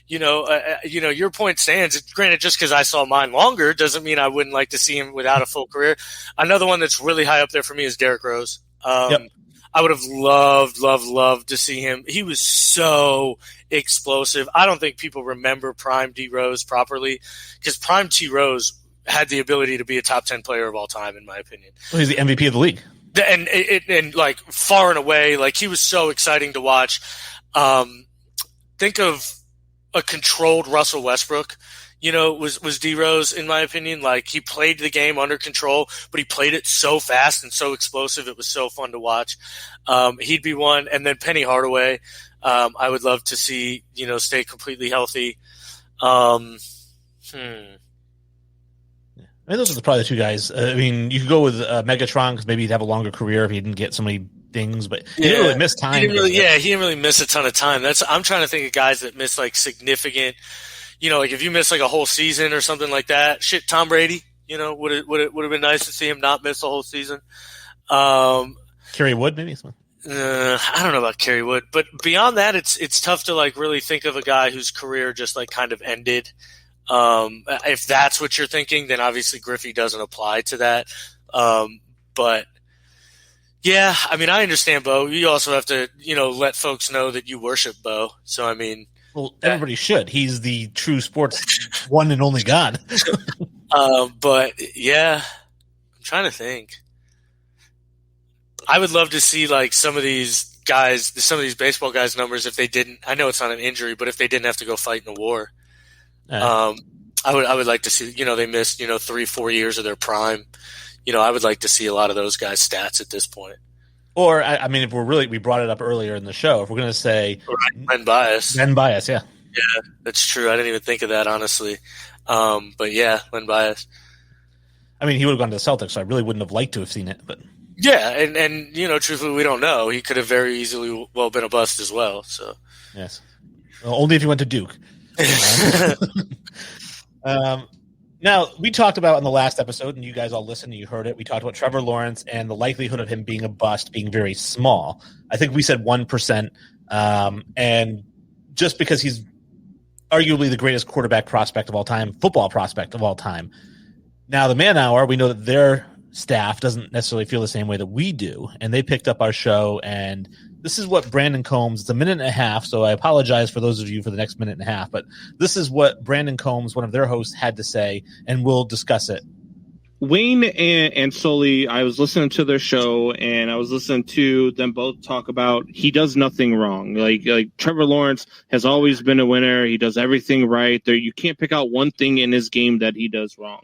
[SPEAKER 4] Your point stands. Granted, just because I saw mine longer doesn't mean I wouldn't like to see him without a full career. Another one that's really high up there for me is Derrick Rose.
[SPEAKER 1] Yep.
[SPEAKER 4] I would have loved to see him. He was so explosive. I don't think people remember Prime D Rose properly because Prime T Rose had the ability to be a top 10 player of all time, in my opinion.
[SPEAKER 1] Well, he's the MVP of the league.
[SPEAKER 4] And like far and away, like he was so exciting to watch. Think of a controlled Russell Westbrook, was D Rose, in my opinion. Like he played the game under control, but he played it so fast and so explosive. It was so fun to watch. He'd be one. And then Penny Hardaway, I would love to see, stay completely healthy.
[SPEAKER 1] Those are probably the 2 guys. You could go with Megatron because maybe he'd have a longer career if he didn't get so many things, but he didn't really miss time.
[SPEAKER 4] He didn't really miss a ton of time. I'm trying to think of guys that miss like significant, like if you miss like a whole season or something like that. Shit, Tom Brady, would have been nice to see him not miss the whole season.
[SPEAKER 1] Kerry Wood, maybe.
[SPEAKER 4] I don't know about Kerry Wood, but beyond that, it's tough to like really think of a guy whose career just like kind of ended. If that's what you're thinking, then obviously Griffey doesn't apply to that. But yeah, I understand Bo. You also have to, let folks know that you worship Bo. So,
[SPEAKER 1] well, everybody should. He's the true sports one and only God.
[SPEAKER 4] But yeah, I'm trying to think. I would love to see like some of these baseball guys' numbers if they didn't. I know it's not an injury, but if they didn't have to go fight in a war. I would like to see, they missed, 3-4 years of their prime. I would like to see a lot of those guys' stats at this point.
[SPEAKER 1] Or, if we brought it up earlier in the show, if we're going to say
[SPEAKER 4] Ben Bias.
[SPEAKER 1] Ben Bias, yeah.
[SPEAKER 4] Yeah, that's true. I didn't even think of that, honestly. But yeah, Ben Bias.
[SPEAKER 1] He would have gone to the Celtics, so I really wouldn't have liked to have seen it, but.
[SPEAKER 4] Yeah, and truthfully, we don't know. He could have very easily been a bust as well. So.
[SPEAKER 1] Yes. Well, only if he went to Duke. Now, we talked about in the last episode, and you guys all listened and you heard it, we talked about Trevor Lawrence and the likelihood of him being a bust being very small. I think we said 1%, and just because he's arguably the greatest quarterback prospect of all time, football prospect of all time. Now, the Man Hour, we know that their staff doesn't necessarily feel the same way that we do, and they picked up our show, and this is what Brandon Combs, it's a minute and a half, so I apologize for those of you for the next minute and a half, but this is what Brandon Combs, one of their hosts, had to say, and we'll discuss it.
[SPEAKER 5] Wayne and Sully, I was listening to their show, and I was listening to them both talk about he does nothing wrong. Like Trevor Lawrence has always been a winner. He does everything right. You can't pick out one thing in his game that he does wrong.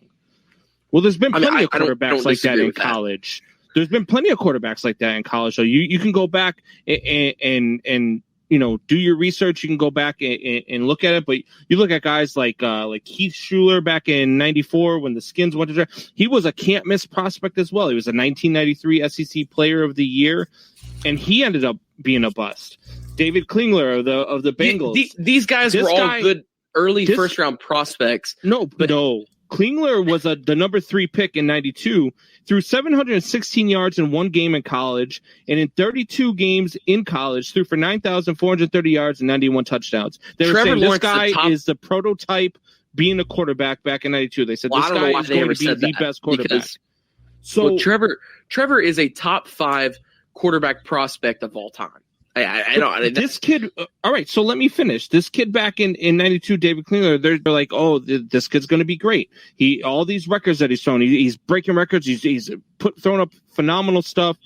[SPEAKER 5] Well, there's been plenty of quarterbacks like that in college. There's been plenty of quarterbaks like that in college. So you can go back and do your research. You can go back and look at it. But you look at guys like Keith Schuler back in '94 when the Skins went to draft. He was a can't miss prospect as well. He was a 1993 SEC Player of the Year, and he ended up being a bust. David Klingler of the Bengals.
[SPEAKER 6] These guys were all good early first round prospects.
[SPEAKER 5] No. Klingler was the number 3 pick in '92, threw 716 yards in one game in college, and in 32 games in college, threw for 9,430 yards and 91 touchdowns. They were saying this guy is the prototype being a quarterback back in '92. They said this guy is going to be the best quarterback.
[SPEAKER 6] So Trevor is a top 5 quarterback prospect of all time.
[SPEAKER 5] This kid. All right, so let me finish. This kid back in '92, David Klingler. They're like, oh, this kid's going to be great. All these records that he's thrown. He's breaking records. He's throwing up phenomenal stuff.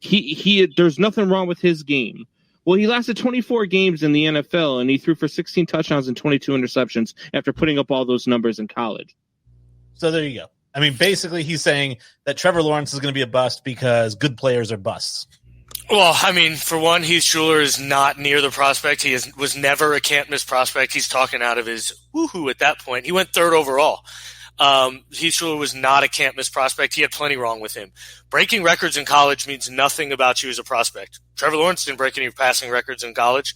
[SPEAKER 5] There's nothing wrong with his game. Well, he lasted 24 games in the NFL, and he threw for 16 touchdowns and 22 interceptions after putting up all those numbers in college.
[SPEAKER 1] So there you go. I mean, basically, he's saying that Trevor Lawrence is going to be a bust because good players are busts.
[SPEAKER 4] Well, I mean, for one, Heath Schuler is not near the prospect. He was never a can't-miss prospect. He's talking out of his woohoo at that point. He went 3rd overall. Heath Schuler was not a can't-miss prospect. He had plenty wrong with him. Breaking records in college means nothing about you as a prospect. Trevor Lawrence didn't break any passing records in college.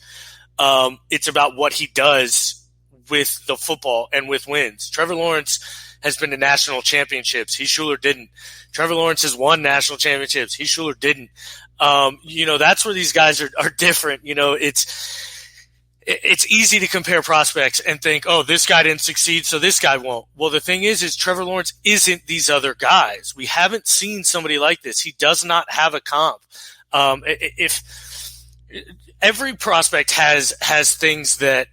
[SPEAKER 4] It's about what he does with the football and with wins. Trevor Lawrence has been to national championships. Heath Schuler didn't. Trevor Lawrence has won national championships. Heath Schuler didn't. That's where these guys are different. It's easy to compare prospects and think, oh, this guy didn't succeed, so this guy won't. Well, the thing is Trevor Lawrence isn't these other guys. We haven't seen somebody like this. He does not have a comp. If every prospect has things that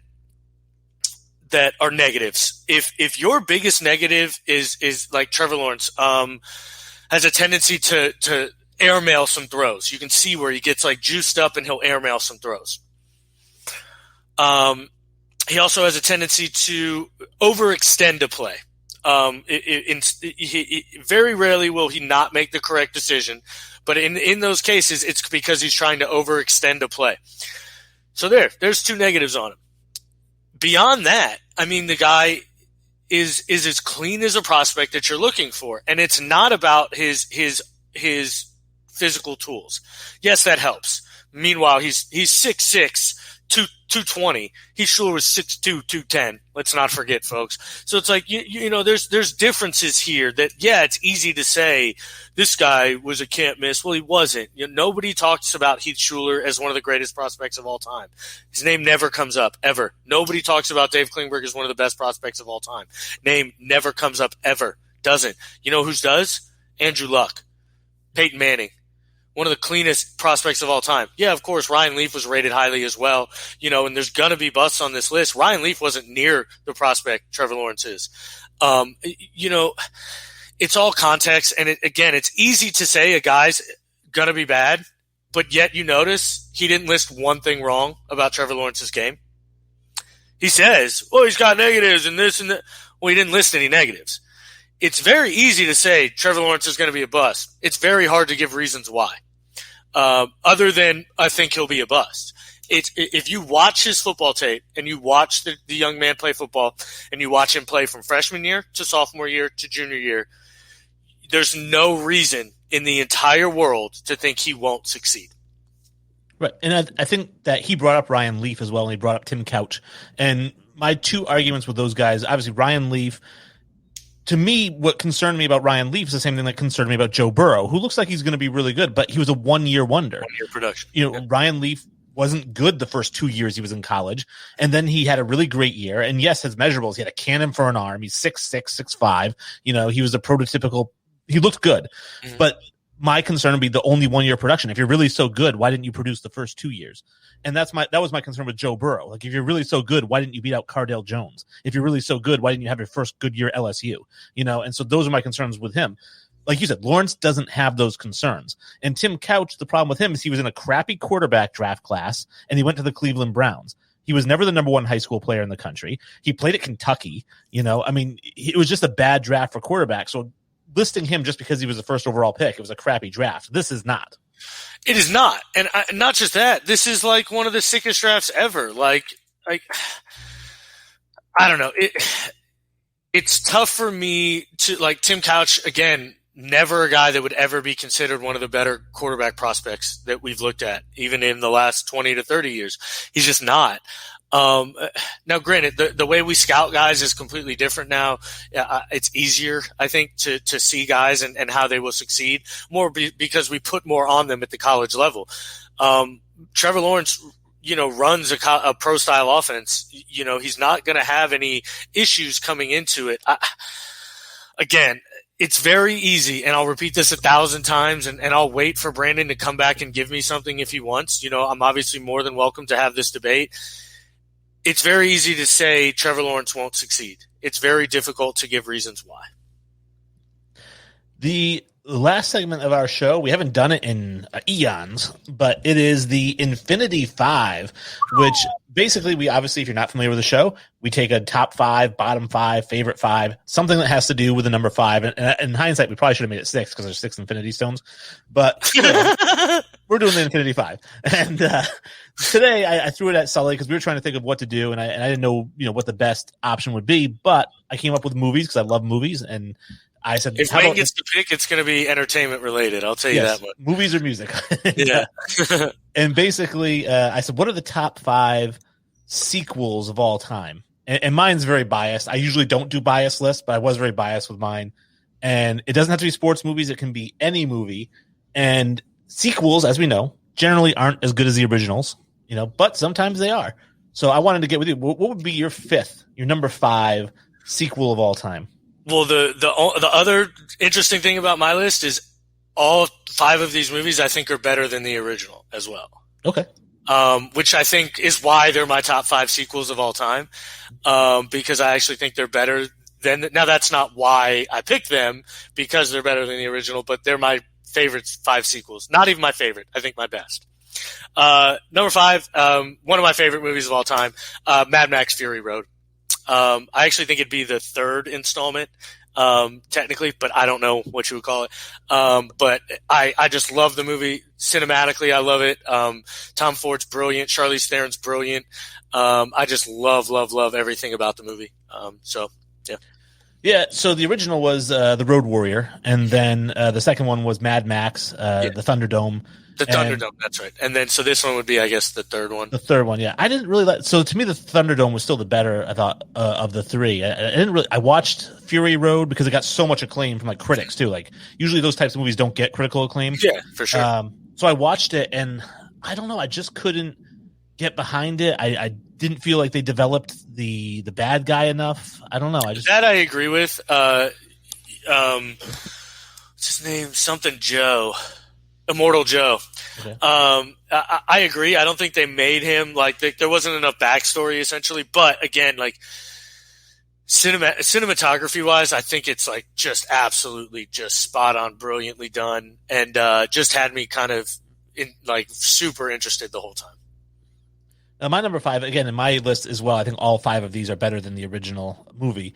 [SPEAKER 4] are negatives. If your biggest negative is like Trevor Lawrence, has a tendency to airmail some throws. You can see where he gets like juiced up and he'll airmail some throws. He also has a tendency to overextend a play. Very rarely will he not make the correct decision, but in those cases, it's because he's trying to overextend a play. So there's 2 negatives on him. Beyond that, I mean, the guy is as clean as a prospect that you're looking for, and it's not about his physical tools. Yes, that helps. Meanwhile, he's 6'6", 220. Heath Schuler was 6'2", 210. Let's not forget, folks. So it's like, there's differences here that, yeah, it's easy to say this guy was a can't miss. Well, he wasn't. Nobody talks about Heath Schuler as one of the greatest prospects of all time. His name never comes up, ever. Nobody talks about Dave Klingberg as one of the best prospects of all time. Name never comes up, ever. Doesn't. You know whose does? Andrew Luck. Peyton Manning. One of the cleanest prospects of all time. Yeah, of course, Ryan Leaf was rated highly as well. And there's going to be busts on this list. Ryan Leaf wasn't near the prospect Trevor Lawrence is. It's all context. And it's easy to say a guy's going to be bad, but yet you notice he didn't list one thing wrong about Trevor Lawrence's game. He says, oh, he's got negatives and this and that. Well, he didn't list any negatives. It's very easy to say Trevor Lawrence is going to be a bust. It's very hard to give reasons why. Other than I think he'll be a bust. If you watch his football tape and you watch the young man play football and you watch him play from freshman year to sophomore year to junior year, there's no reason in the entire world to think he won't succeed.
[SPEAKER 1] Right. And I think that he brought up Ryan Leaf as well, and he brought up Tim Couch. And my 2 arguments with those guys, obviously Ryan Leaf, to me, what concerned me about Ryan Leaf is the same thing that concerned me about Joe Burrow, who looks like he's going to be really good, but he was a 1 year wonder.
[SPEAKER 4] 1 year production.
[SPEAKER 1] Ryan Leaf wasn't good the first 2 years he was in college, and then he had a really great year. And yes, his measurables, he had a cannon for an arm. He's 6'6", 6'5". He was a prototypical. He looked good, but my concern would be the only 1 year production. If you're really so good, why didn't you produce the first 2 years? And that was my concern with Joe Burrow. Like, if you're really so good, why didn't you beat out Cardale Jones? If you're really so good, why didn't you have your first good year LSU? And so those are my concerns with him. Like you said, Lawrence doesn't have those concerns. And Tim Couch, the problem with him is he was in a crappy quarterback draft class, and he went to the Cleveland Browns. He was never the number one high school player in the country. He played at Kentucky. It was just a bad draft for quarterback. So listing him just because he was the first overall pick, it was a crappy draft. This is not.
[SPEAKER 4] It is not. And not just that. This is like one of the sickest drafts ever. Like I don't know. It's tough for me to, like, Tim Couch, again, never a guy that would ever be considered one of the better quarterback prospects that we've looked at, even in the last 20 to 30 years. He's just not. Now, granted, the way we scout guys is completely different now. It's easier, I think, to see guys and how they will succeed more because we put more on them at the college level. Trevor Lawrence, runs a pro style offense. He's not going to have any issues coming into it. Again, it's very easy, and I'll repeat this 1,000 times, and I'll wait for Brandon to come back and give me something if he wants. I'm obviously more than welcome to have this debate. It's very easy to say Trevor Lawrence won't succeed. It's very difficult to give reasons why.
[SPEAKER 1] The last segment of our show, we haven't done it in eons, but it is the Infinity Five, which basically we obviously, if you're not familiar with the show, we take a top five, bottom five, favorite five, something that has to do with the number five. And in hindsight, we probably should have made it 6 because there's 6 Infinity Stones, but we're doing the Infinity Five. And today I threw it at Sully because we were trying to think of what to do, and I didn't know what the best option would be, but I came up with movies because I love movies, and I said,
[SPEAKER 4] if Wayne gets to pick, it's going to be entertainment related. I'll tell you that much.
[SPEAKER 1] Movies or music.
[SPEAKER 4] Yeah.
[SPEAKER 1] And basically, I said, what are the top 5 sequels of all time? And mine's very biased. I usually don't do bias lists, but I was very biased with mine. And it doesn't have to be sports movies. It can be any movie. And sequels, as we know, generally aren't as good as the originals, but sometimes they are. So I wanted to get with you. What would be your number 5 sequel of all time?
[SPEAKER 4] Well, the other interesting thing about my list is all 5 of these movies I think are better than the original as well.
[SPEAKER 1] Okay.
[SPEAKER 4] Which I think is why they're my top 5 sequels of all time. Because I actually think they're better than. Now that's not why I picked them because they're better than the original, but they're my favorite 5 sequels. Not even my favorite. I think my best. Number 5, one of my favorite movies of all time, Mad Max Fury Road. I actually think it'd be the 3rd installment, technically, but I don't know what you would call it. But I just love the movie cinematically. I love it. Tom Ford's brilliant. Charlize Theron's brilliant. I just love everything about the movie. So, yeah.
[SPEAKER 1] Yeah, so the original was The Road Warrior, and then the second one was Mad Max, the Thunderdome.
[SPEAKER 4] The Thunderdome, that's right. And then, so this one would be, I guess, the 3rd one.
[SPEAKER 1] The 3rd one, yeah. I didn't really like. So to me, the Thunderdome was still the better, I thought, of the 3. I didn't really. I watched Fury Road because it got so much acclaim from critics too. Like usually those types of movies don't get critical acclaim.
[SPEAKER 4] Yeah, for sure.
[SPEAKER 1] So I watched it, and I don't know. I just couldn't get behind it. I didn't feel like they developed the bad guy enough. I don't know.
[SPEAKER 4] That I agree with. What's his name? Something Joe. Immortal Joe. Okay. I agree. I don't think they made him there wasn't enough backstory essentially, but again, cinematography wise, I think it's just absolutely just spot on, brilliantly done, and just had me kind of super interested the whole time.
[SPEAKER 1] Now, my number 5, again, in my list as well, I think all 5 of these are better than the original movie.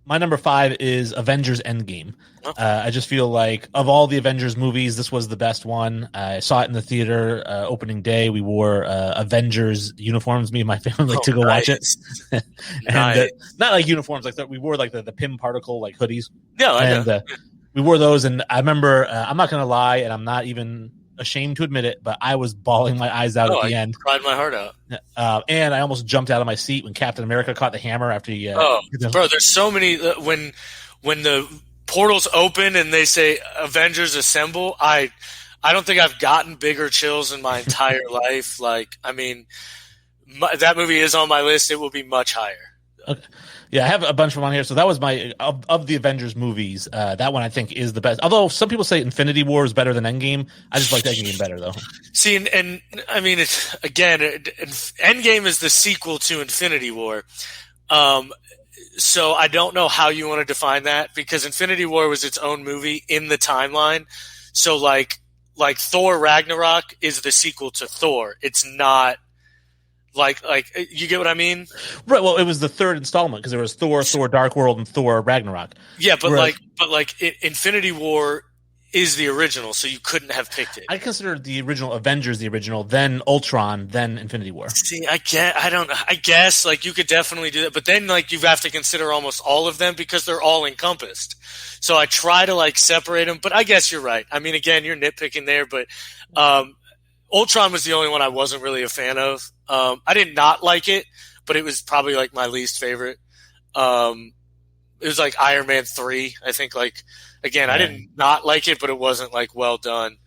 [SPEAKER 1] My number 5 is Avengers Endgame. Okay. I just feel like of all the Avengers movies, this was the best one. I saw it in the theater opening day. We wore Avengers uniforms, me and my family, to go watch it. And
[SPEAKER 4] nice.
[SPEAKER 1] Not like uniforms, we wore the Pym particle hoodies.
[SPEAKER 4] Yeah, I know.
[SPEAKER 1] We wore those, and I remember, I'm not going to lie, and I'm not even ashamed to admit it, but I was bawling my eyes out at the end.
[SPEAKER 4] Cried my heart out.
[SPEAKER 1] And I almost jumped out of my seat when Captain America caught the hammer after he.
[SPEAKER 4] Bro, there's so many when the portals open and they say Avengers Assemble, I don't think I've gotten bigger chills in my entire life. Like, I mean, that movie is on my list. It will be much higher.
[SPEAKER 1] Okay. Yeah, I have a bunch of them on here. So that was my of the Avengers movies. That one I think is the best. Although some people say Infinity War is better than Endgame. I just like Endgame better though.
[SPEAKER 4] See, and I mean, Endgame is the sequel to Infinity War. So I don't know how you want to define that, because Infinity War was its own movie in the timeline. So like Thor Ragnarok is the sequel to Thor. It's not like you get what I mean?
[SPEAKER 1] Right. Well, it was the third installment because there was Thor Dark World, and Thor Ragnarok.
[SPEAKER 4] Yeah, but Infinity War is the original, so you couldn't have picked it.
[SPEAKER 1] I consider the original Avengers the original, then Ultron, then Infinity War.
[SPEAKER 4] See, I guess like you could definitely do that, but then like you have to consider almost all of them because they're all encompassed. So I try to like separate them, but I guess you're right. I mean, again, you're nitpicking there, but Ultron was the only one I wasn't really a fan of. I did not like it, but it was probably like my least favorite. It was like Iron Man 3. I think like, again, I did not like it, but it wasn't like well done.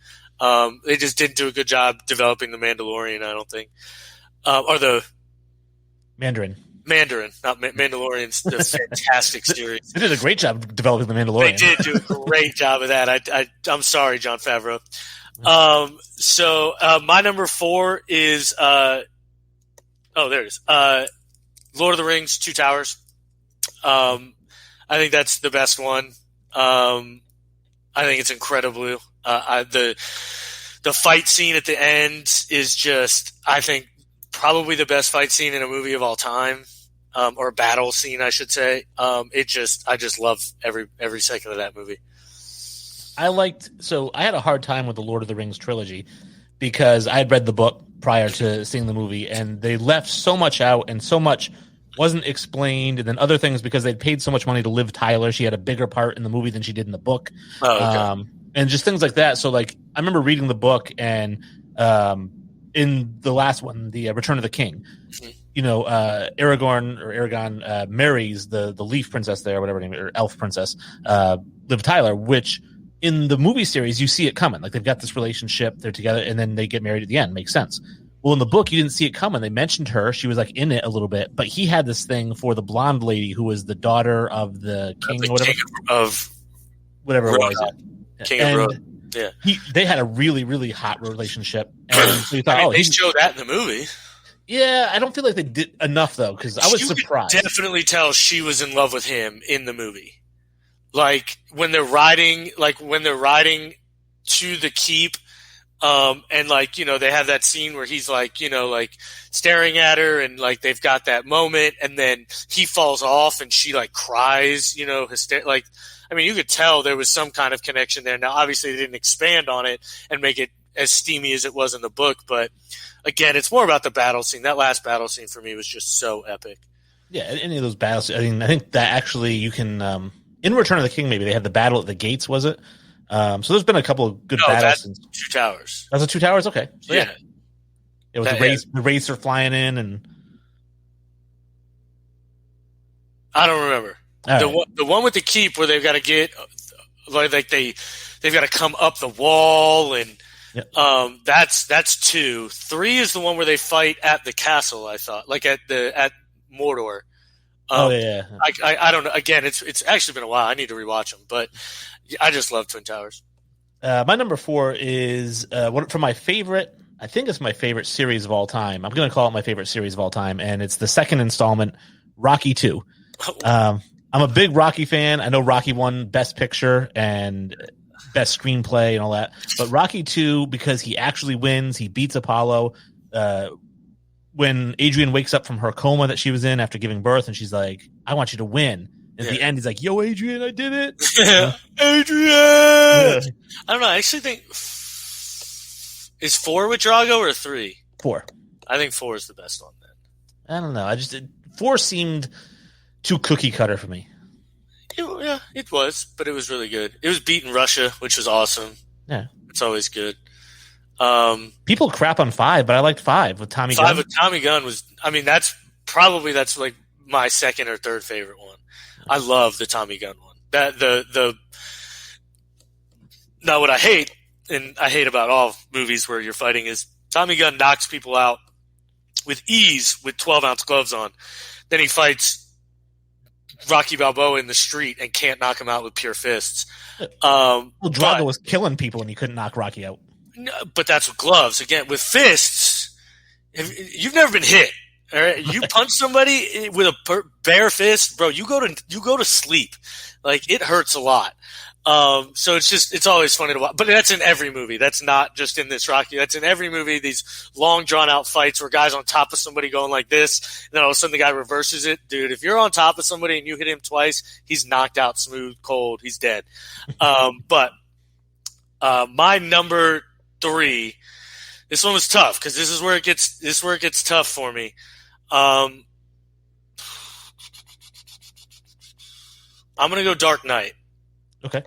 [SPEAKER 4] They just didn't do a good job developing the Mandalorian, I don't think. Or the
[SPEAKER 1] Mandarin, not
[SPEAKER 4] Mandalorian's the fantastic series.
[SPEAKER 1] They did a great job developing the Mandalorian.
[SPEAKER 4] They did do a great job of that. I'm sorry, Jon Favreau. So my number 4 is there it is. Lord of the Rings, Two Towers. I think that's the best one. I think it's incredible. The fight scene at the end is just, I think, probably the best fight scene in a movie of all time, or a battle scene, I should say. I just love every second of that movie.
[SPEAKER 1] I had a hard time with the Lord of the Rings trilogy because I had read the book prior to seeing the movie, and they left so much out and so much wasn't explained, and then other things because they'd paid so much money to Liv Tyler. She had a bigger part in the movie than she did in the book.
[SPEAKER 4] Oh, okay.
[SPEAKER 1] And just things like that. So like, I remember reading the book, and in the last one, the Return of the King, Aragon marries the Leaf Princess there, whatever her name, or Elf Princess, Liv Tyler, which in the movie series, you see it coming. Like, they've got this relationship, they're together, and then they get married at the end. Makes sense. Well, in the book, you didn't see it coming. They mentioned her. She was, like, in it a little bit. But he had this thing for the blonde lady who was the daughter of the king or whatever. Whatever it was.
[SPEAKER 4] King of Road. Yeah.
[SPEAKER 1] They had a really, really hot relationship. And so you thought,
[SPEAKER 4] they showed that in the movie.
[SPEAKER 1] Yeah, I don't feel like they did enough, though, because I was surprised.
[SPEAKER 4] You could definitely tell she was in love with him in the movie. Like when they're riding to the keep, and like, they have that scene where he's like, like staring at her, and like they've got that moment, and then he falls off and she like cries, like, I mean, you could tell there was some kind of connection there. Now, obviously they didn't expand on it and make it as steamy as it was in the book, but again, it's more about the battle scene. That last battle scene for me was just so epic.
[SPEAKER 1] Yeah, any of those battles. I mean, I think that actually you can, in Return of the King, maybe they had the battle at the gates, was it? So there's been a couple of good battles.
[SPEAKER 4] That's Two Towers.
[SPEAKER 1] That's the Two Towers? Okay. So,
[SPEAKER 4] yeah.
[SPEAKER 1] It was the racer flying in, and I
[SPEAKER 4] don't remember. The one with the keep where they've got to get, like they've got to come up the wall, and that's 2. 3 is the one where they fight at the castle, I thought, like at Mordor.
[SPEAKER 1] Yeah.
[SPEAKER 4] I don't know. Again, it's actually been a while. I need to rewatch them, but I just love Twin Towers.
[SPEAKER 1] My number 4 is one from my favorite. I think it's my favorite series of all time. I'm going to call it my favorite series of all time, and it's the second installment, Rocky 2. I'm a big Rocky fan. I know Rocky won Best Picture and Best Screenplay and all that, but Rocky 2, because he actually wins, he beats Apollo. When Adrian wakes up from her coma that she was in after giving birth, and she's like, I want you to win. And at the end, he's like, yo, Adrian, I did it.
[SPEAKER 4] Adrian! Yeah. I don't know. I actually think, is 4 with Drago or 3?
[SPEAKER 1] 4.
[SPEAKER 4] I think 4 is the best one then.
[SPEAKER 1] I don't know. 4 seemed too cookie cutter for me.
[SPEAKER 4] It was, but it was really good. It was beating Russia, which was awesome.
[SPEAKER 1] Yeah.
[SPEAKER 4] It's always good.
[SPEAKER 1] People crap on 5, but I liked 5 with Tommy Gunn.
[SPEAKER 4] 5 with Tommy Gunn was, I mean, that's like my second or third favorite one. I love the Tommy Gunn one. That now what I hate, and I hate about all movies where you're fighting, is Tommy Gunn knocks people out with ease with 12-ounce gloves on. Then he fights Rocky Balboa in the street and can't knock him out with pure fists.
[SPEAKER 1] Drago was killing people and he couldn't knock Rocky out.
[SPEAKER 4] No, but that's with gloves. Again, with fists, you've never been hit. All right, you punch somebody with a bare fist, bro. You go to sleep. Like, it hurts a lot. So it's always funny to watch. But that's in every movie. That's not just in this Rocky. That's in every movie. These long drawn out fights where guys on top of somebody going like this, and then all of a sudden the guy reverses it. Dude, if you're on top of somebody and you hit him twice, he's knocked out, smooth, cold. He's dead. But my number 3. This one was tough because this is where it gets tough for me. I'm gonna go Dark Knight.
[SPEAKER 1] Okay.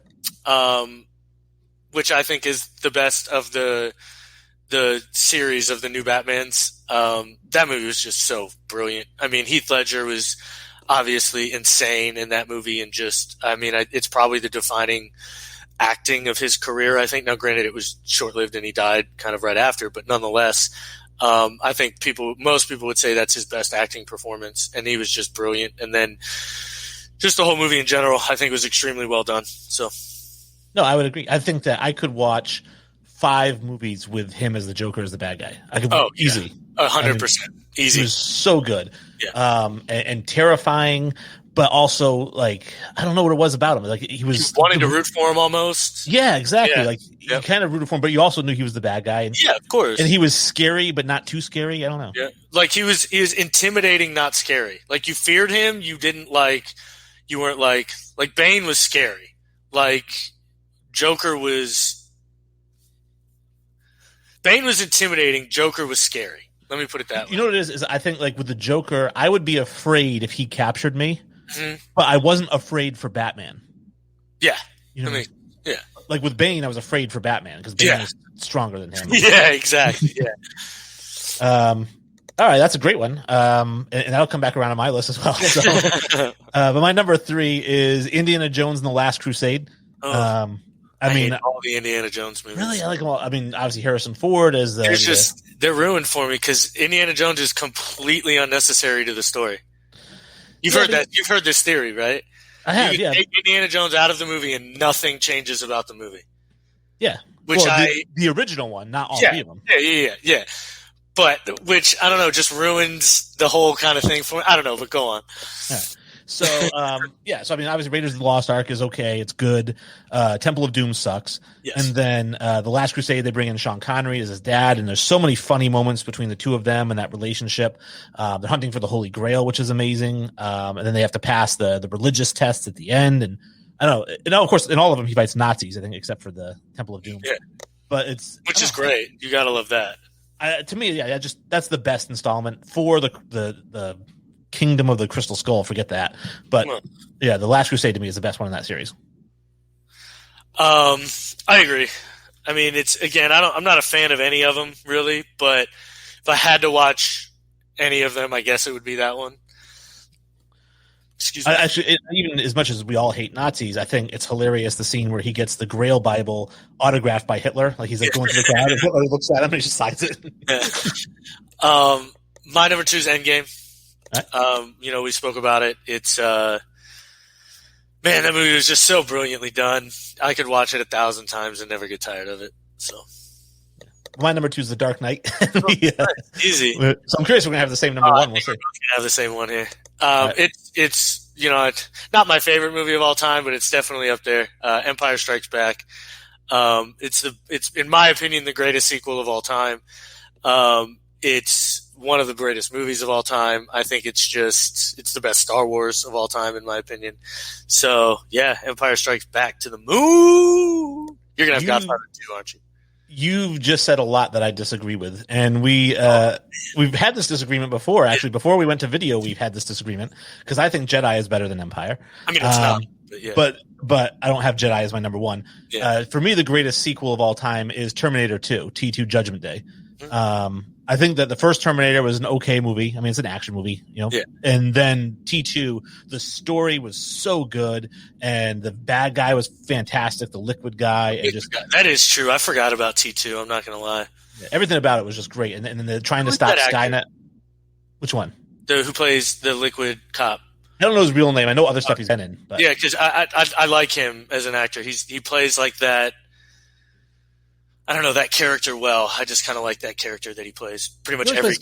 [SPEAKER 4] Which I think is the best of the series of the new Batmans. That movie was just so brilliant. I mean, Heath Ledger was obviously insane in that movie, and it's probably the defining acting of his career, I think. Now, granted, it was short-lived and he died kind of right after, but nonetheless, I think most people would say that's his best acting performance, and he was just brilliant. And then just the whole movie in general, I think, was extremely well done. So,
[SPEAKER 1] no, I would agree. I think that I could watch 5 movies with him as the Joker as the bad guy. I could easy,
[SPEAKER 4] 100% easy.
[SPEAKER 1] He was so good,
[SPEAKER 4] yeah.
[SPEAKER 1] And terrifying, but also like I don't know what it was about him. Like he was
[SPEAKER 4] wanting to root for him almost.
[SPEAKER 1] Yeah, exactly.
[SPEAKER 4] Yeah.
[SPEAKER 1] Like you kind of rooted for him, but you also knew he was the bad guy. And,
[SPEAKER 4] yeah, of course.
[SPEAKER 1] And he was scary, but not too scary. I don't know.
[SPEAKER 4] Yeah, like he was intimidating, not scary. Like you feared him. You didn't like. You weren't like Bane was scary. Like Joker was. Bane was intimidating. Joker was scary. Let me put it that way.
[SPEAKER 1] You know what it is I think like with the Joker, I would be afraid if he captured me,
[SPEAKER 4] mm-hmm.
[SPEAKER 1] but I wasn't afraid for Batman.
[SPEAKER 4] Yeah.
[SPEAKER 1] You know
[SPEAKER 4] yeah.
[SPEAKER 1] Like with Bane, I was afraid for Batman because Bane was stronger than him.
[SPEAKER 4] Yeah, exactly. Yeah.
[SPEAKER 1] All right, that's a great one. And that'll come back around on my list as well. So, but my number 3 is Indiana Jones and the Last Crusade.
[SPEAKER 4] I mean, all the Indiana Jones movies.
[SPEAKER 1] Really, I like them all. I mean, obviously Harrison Ford as
[SPEAKER 4] they're ruined for me because Indiana Jones is completely unnecessary to the story. You've heard that. You've heard this theory, right?
[SPEAKER 1] I have.
[SPEAKER 4] You can take Indiana Jones out of the movie and nothing changes about the movie.
[SPEAKER 1] Yeah, the original one, not all 3 of them.
[SPEAKER 4] Yeah. But which I don't know, just ruins the whole kind of thing for me. I don't know, but go on.
[SPEAKER 1] Yeah. So, so I mean, obviously Raiders of the Lost Ark is okay. It's good. Temple of Doom sucks.
[SPEAKER 4] Yes.
[SPEAKER 1] And then The Last Crusade, they bring in Sean Connery as his dad, and there's so many funny moments between the two of them and that relationship. They're hunting for the Holy Grail, which is amazing. And then they have to pass the religious tests at the end. And I don't know. And of course, in all of them, he fights Nazis, I think, except for the Temple of Doom.
[SPEAKER 4] Yeah.
[SPEAKER 1] But
[SPEAKER 4] which is great. You got to love that.
[SPEAKER 1] To me, that's the best installment for the Kingdom of the Crystal Skull. Forget that. But The Last Crusade to me is the best one in that series.
[SPEAKER 4] I agree. I mean, it's again, I'm not a fan of any of them really, but if I had to watch any of them, I guess it would be that one. Excuse me.
[SPEAKER 1] Actually, even as much as we all hate Nazis, I think it's hilarious the scene where he gets the Grail Bible autographed by Hitler. Like he's like going to the crowd and Hitler looks at him and he just signs it.
[SPEAKER 4] Yeah. My number 2 is Endgame. Right. We spoke about it. It's man, that movie was just so brilliantly done. I could watch it 1,000 times and never get tired of it. So
[SPEAKER 1] my number 2 is The Dark Knight.
[SPEAKER 4] Easy.
[SPEAKER 1] So I'm curious if we're gonna have the same number 1. We'll see.
[SPEAKER 4] We're gonna have the same one here. It's it's not my favorite movie of all time, but it's definitely up there. Empire Strikes Back. It's in my opinion the greatest sequel of all time. It's one of the greatest movies of all time. I think it's the best Star Wars of all time, in my opinion. So yeah, Empire Strikes Back to the moon. You're gonna have Godfather 2, aren't you?
[SPEAKER 1] You've just said a lot that I disagree with, and we've had this disagreement before. Actually, before we went to video, we've had this disagreement because I think Jedi is better than Empire.
[SPEAKER 4] I mean, it's not,
[SPEAKER 1] but I don't have Jedi as my number 1. Yeah. For me, the greatest sequel of all time is Terminator 2, T2 Judgment Day. I think that the first Terminator was an okay movie. I mean, it's an action movie, Yeah. And then T2, the story was so good, and the bad guy was fantastic. The liquid guy, and
[SPEAKER 4] that is true. I forgot about T2. I'm not gonna lie.
[SPEAKER 1] Everything about it was just great. And then they're trying to stop Skynet. Which one?
[SPEAKER 4] Who plays the liquid cop?
[SPEAKER 1] I don't know his real name. I know other stuff he's been in. But.
[SPEAKER 4] Yeah, because I like him as an actor. He plays like that. I don't know that character well. I just kind of like that character that he plays. Pretty much every.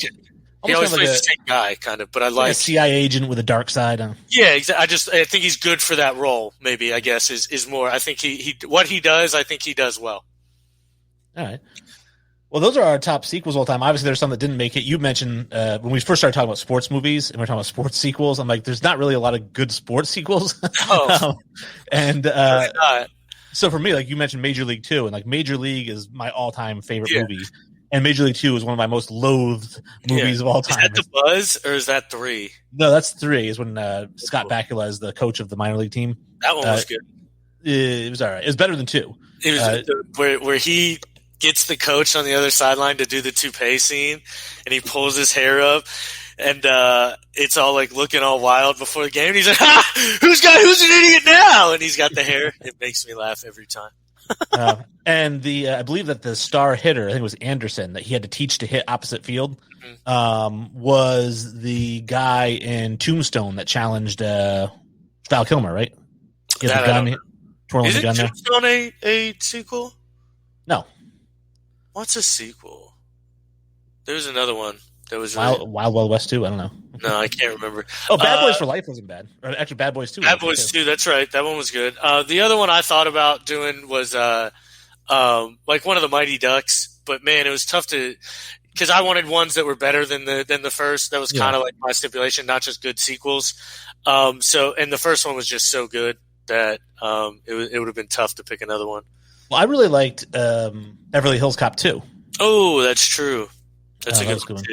[SPEAKER 4] He always plays the same guy, kind of. But I like
[SPEAKER 1] a CIA agent with a dark side.
[SPEAKER 4] Yeah, exactly. I think he's good for that role. Maybe I guess is more. I think he what he does. I think he does well.
[SPEAKER 1] All right. Well, those are our top sequels all time. Obviously, there's some that didn't make it. You mentioned when we first started talking about sports movies and we're talking about sports sequels. I'm like, there's not really a lot of good sports sequels.
[SPEAKER 4] Oh,
[SPEAKER 1] So for me, like you mentioned Major League 2, and like Major League is my all-time favorite movie. And Major League 2 is one of my most loathed movies of all time.
[SPEAKER 4] Is that The Buzz or is that 3?
[SPEAKER 1] No, that's 3 is when Scott Bakula is the coach of the minor league team.
[SPEAKER 4] That one was good.
[SPEAKER 1] It was all right. It was better than 2.
[SPEAKER 4] It was where he gets the coach on the other sideline to do the toupee scene, and he pulls his hair up. And it's all like looking all wild before the game. And he's like, who's an idiot now? And he's got the hair. It makes me laugh every time.
[SPEAKER 1] And I believe that the star hitter, I think it was Anderson, that he had to teach to hit opposite field, was the guy in Tombstone that challenged Val Kilmer, right? He had the gun, twirling the gun there. Is
[SPEAKER 4] Tombstone a sequel?
[SPEAKER 1] No.
[SPEAKER 4] What's a sequel? There was another one. That was
[SPEAKER 1] Wild Wild West 2. I don't know.
[SPEAKER 4] No, I can't remember.
[SPEAKER 1] Oh, Bad Boys for Life wasn't bad. Or actually, Bad Boys 2.
[SPEAKER 4] Bad Boys 2. That's right. That one was good. The other one I thought about doing was like one of the Mighty Ducks, but man, it was tough to because I wanted ones that were better than the first. That was kind of like my stipulation, not just good sequels. And the first one was just so good that it would have been tough to pick another one.
[SPEAKER 1] Well, I really liked Beverly Hills Cop 2.
[SPEAKER 4] Oh, that's true. That's a good one.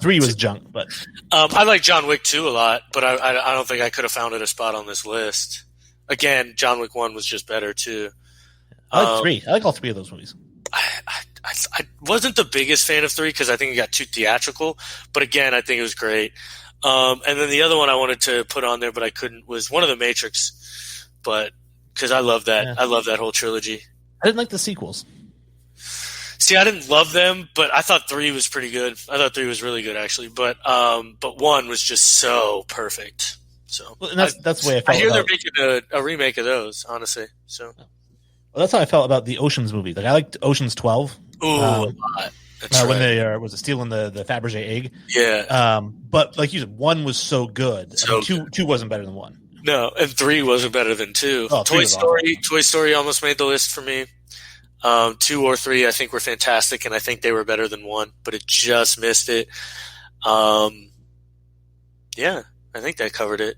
[SPEAKER 1] 3 was junk, but
[SPEAKER 4] I like John Wick 2 a lot, but I don't think I could have found it a spot on this list. Again, John Wick 1 was just better too.
[SPEAKER 1] I like 3. I like all 3 of those movies.
[SPEAKER 4] I wasn't the biggest fan of 3 because I think it got too theatrical, but again, I think it was great. And then the other one I wanted to put on there, but I couldn't, was one of the Matrix, but because I love that. Yeah. I love that whole trilogy.
[SPEAKER 1] I didn't like the sequels.
[SPEAKER 4] See, I didn't love them, but I thought 3 was pretty good. I thought 3 was really good, actually. But 1 was just so perfect. So
[SPEAKER 1] well, and that's the way I felt.
[SPEAKER 4] I hear they're making a remake of those, honestly. So
[SPEAKER 1] well, that's how I felt about the Oceans movie. Like I liked Oceans 12.
[SPEAKER 4] Ooh, a lot. That's
[SPEAKER 1] when they was stealing the Fabergé egg.
[SPEAKER 4] Yeah.
[SPEAKER 1] But like you said, 1 was so good.
[SPEAKER 4] So
[SPEAKER 1] 2 wasn't better than 1.
[SPEAKER 4] No, and 3 wasn't better than 2.
[SPEAKER 1] Oh,
[SPEAKER 4] Toy Story almost made the list for me. 2 or 3 I think were fantastic, and I think they were better than 1, but it just missed it. Yeah, I think that covered it.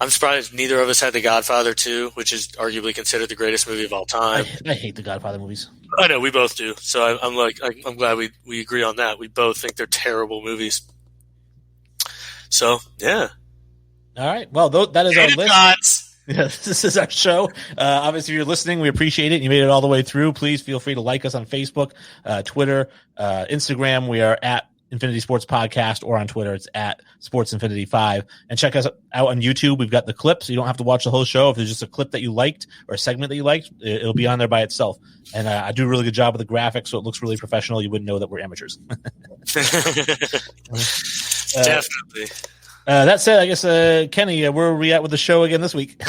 [SPEAKER 4] I'm surprised neither of us had The Godfather 2, which is arguably considered the greatest movie of all time.
[SPEAKER 1] I hate The Godfather movies.
[SPEAKER 4] I know, we both do. So I'm glad we agree on that. We both think they're terrible movies. So, yeah.
[SPEAKER 1] All right. Well, that is our list.
[SPEAKER 4] Gods.
[SPEAKER 1] Yeah, this is our show. Obviously, if you're listening, we appreciate it. You made it all the way through. Please feel free to like us on Facebook, Twitter, Instagram. We are at Infinity Sports Podcast, or on Twitter, it's at Sports Infinity 5. And check us out on YouTube. We've got the clips, so you don't have to watch the whole show. If there's just a clip that you liked or a segment that you liked, it'll be on there by itself. And I do a really good job with the graphics, so it looks really professional. You wouldn't know that we're amateurs.
[SPEAKER 4] Definitely.
[SPEAKER 1] That said, I guess, Kenny, where are we at with the show again this week?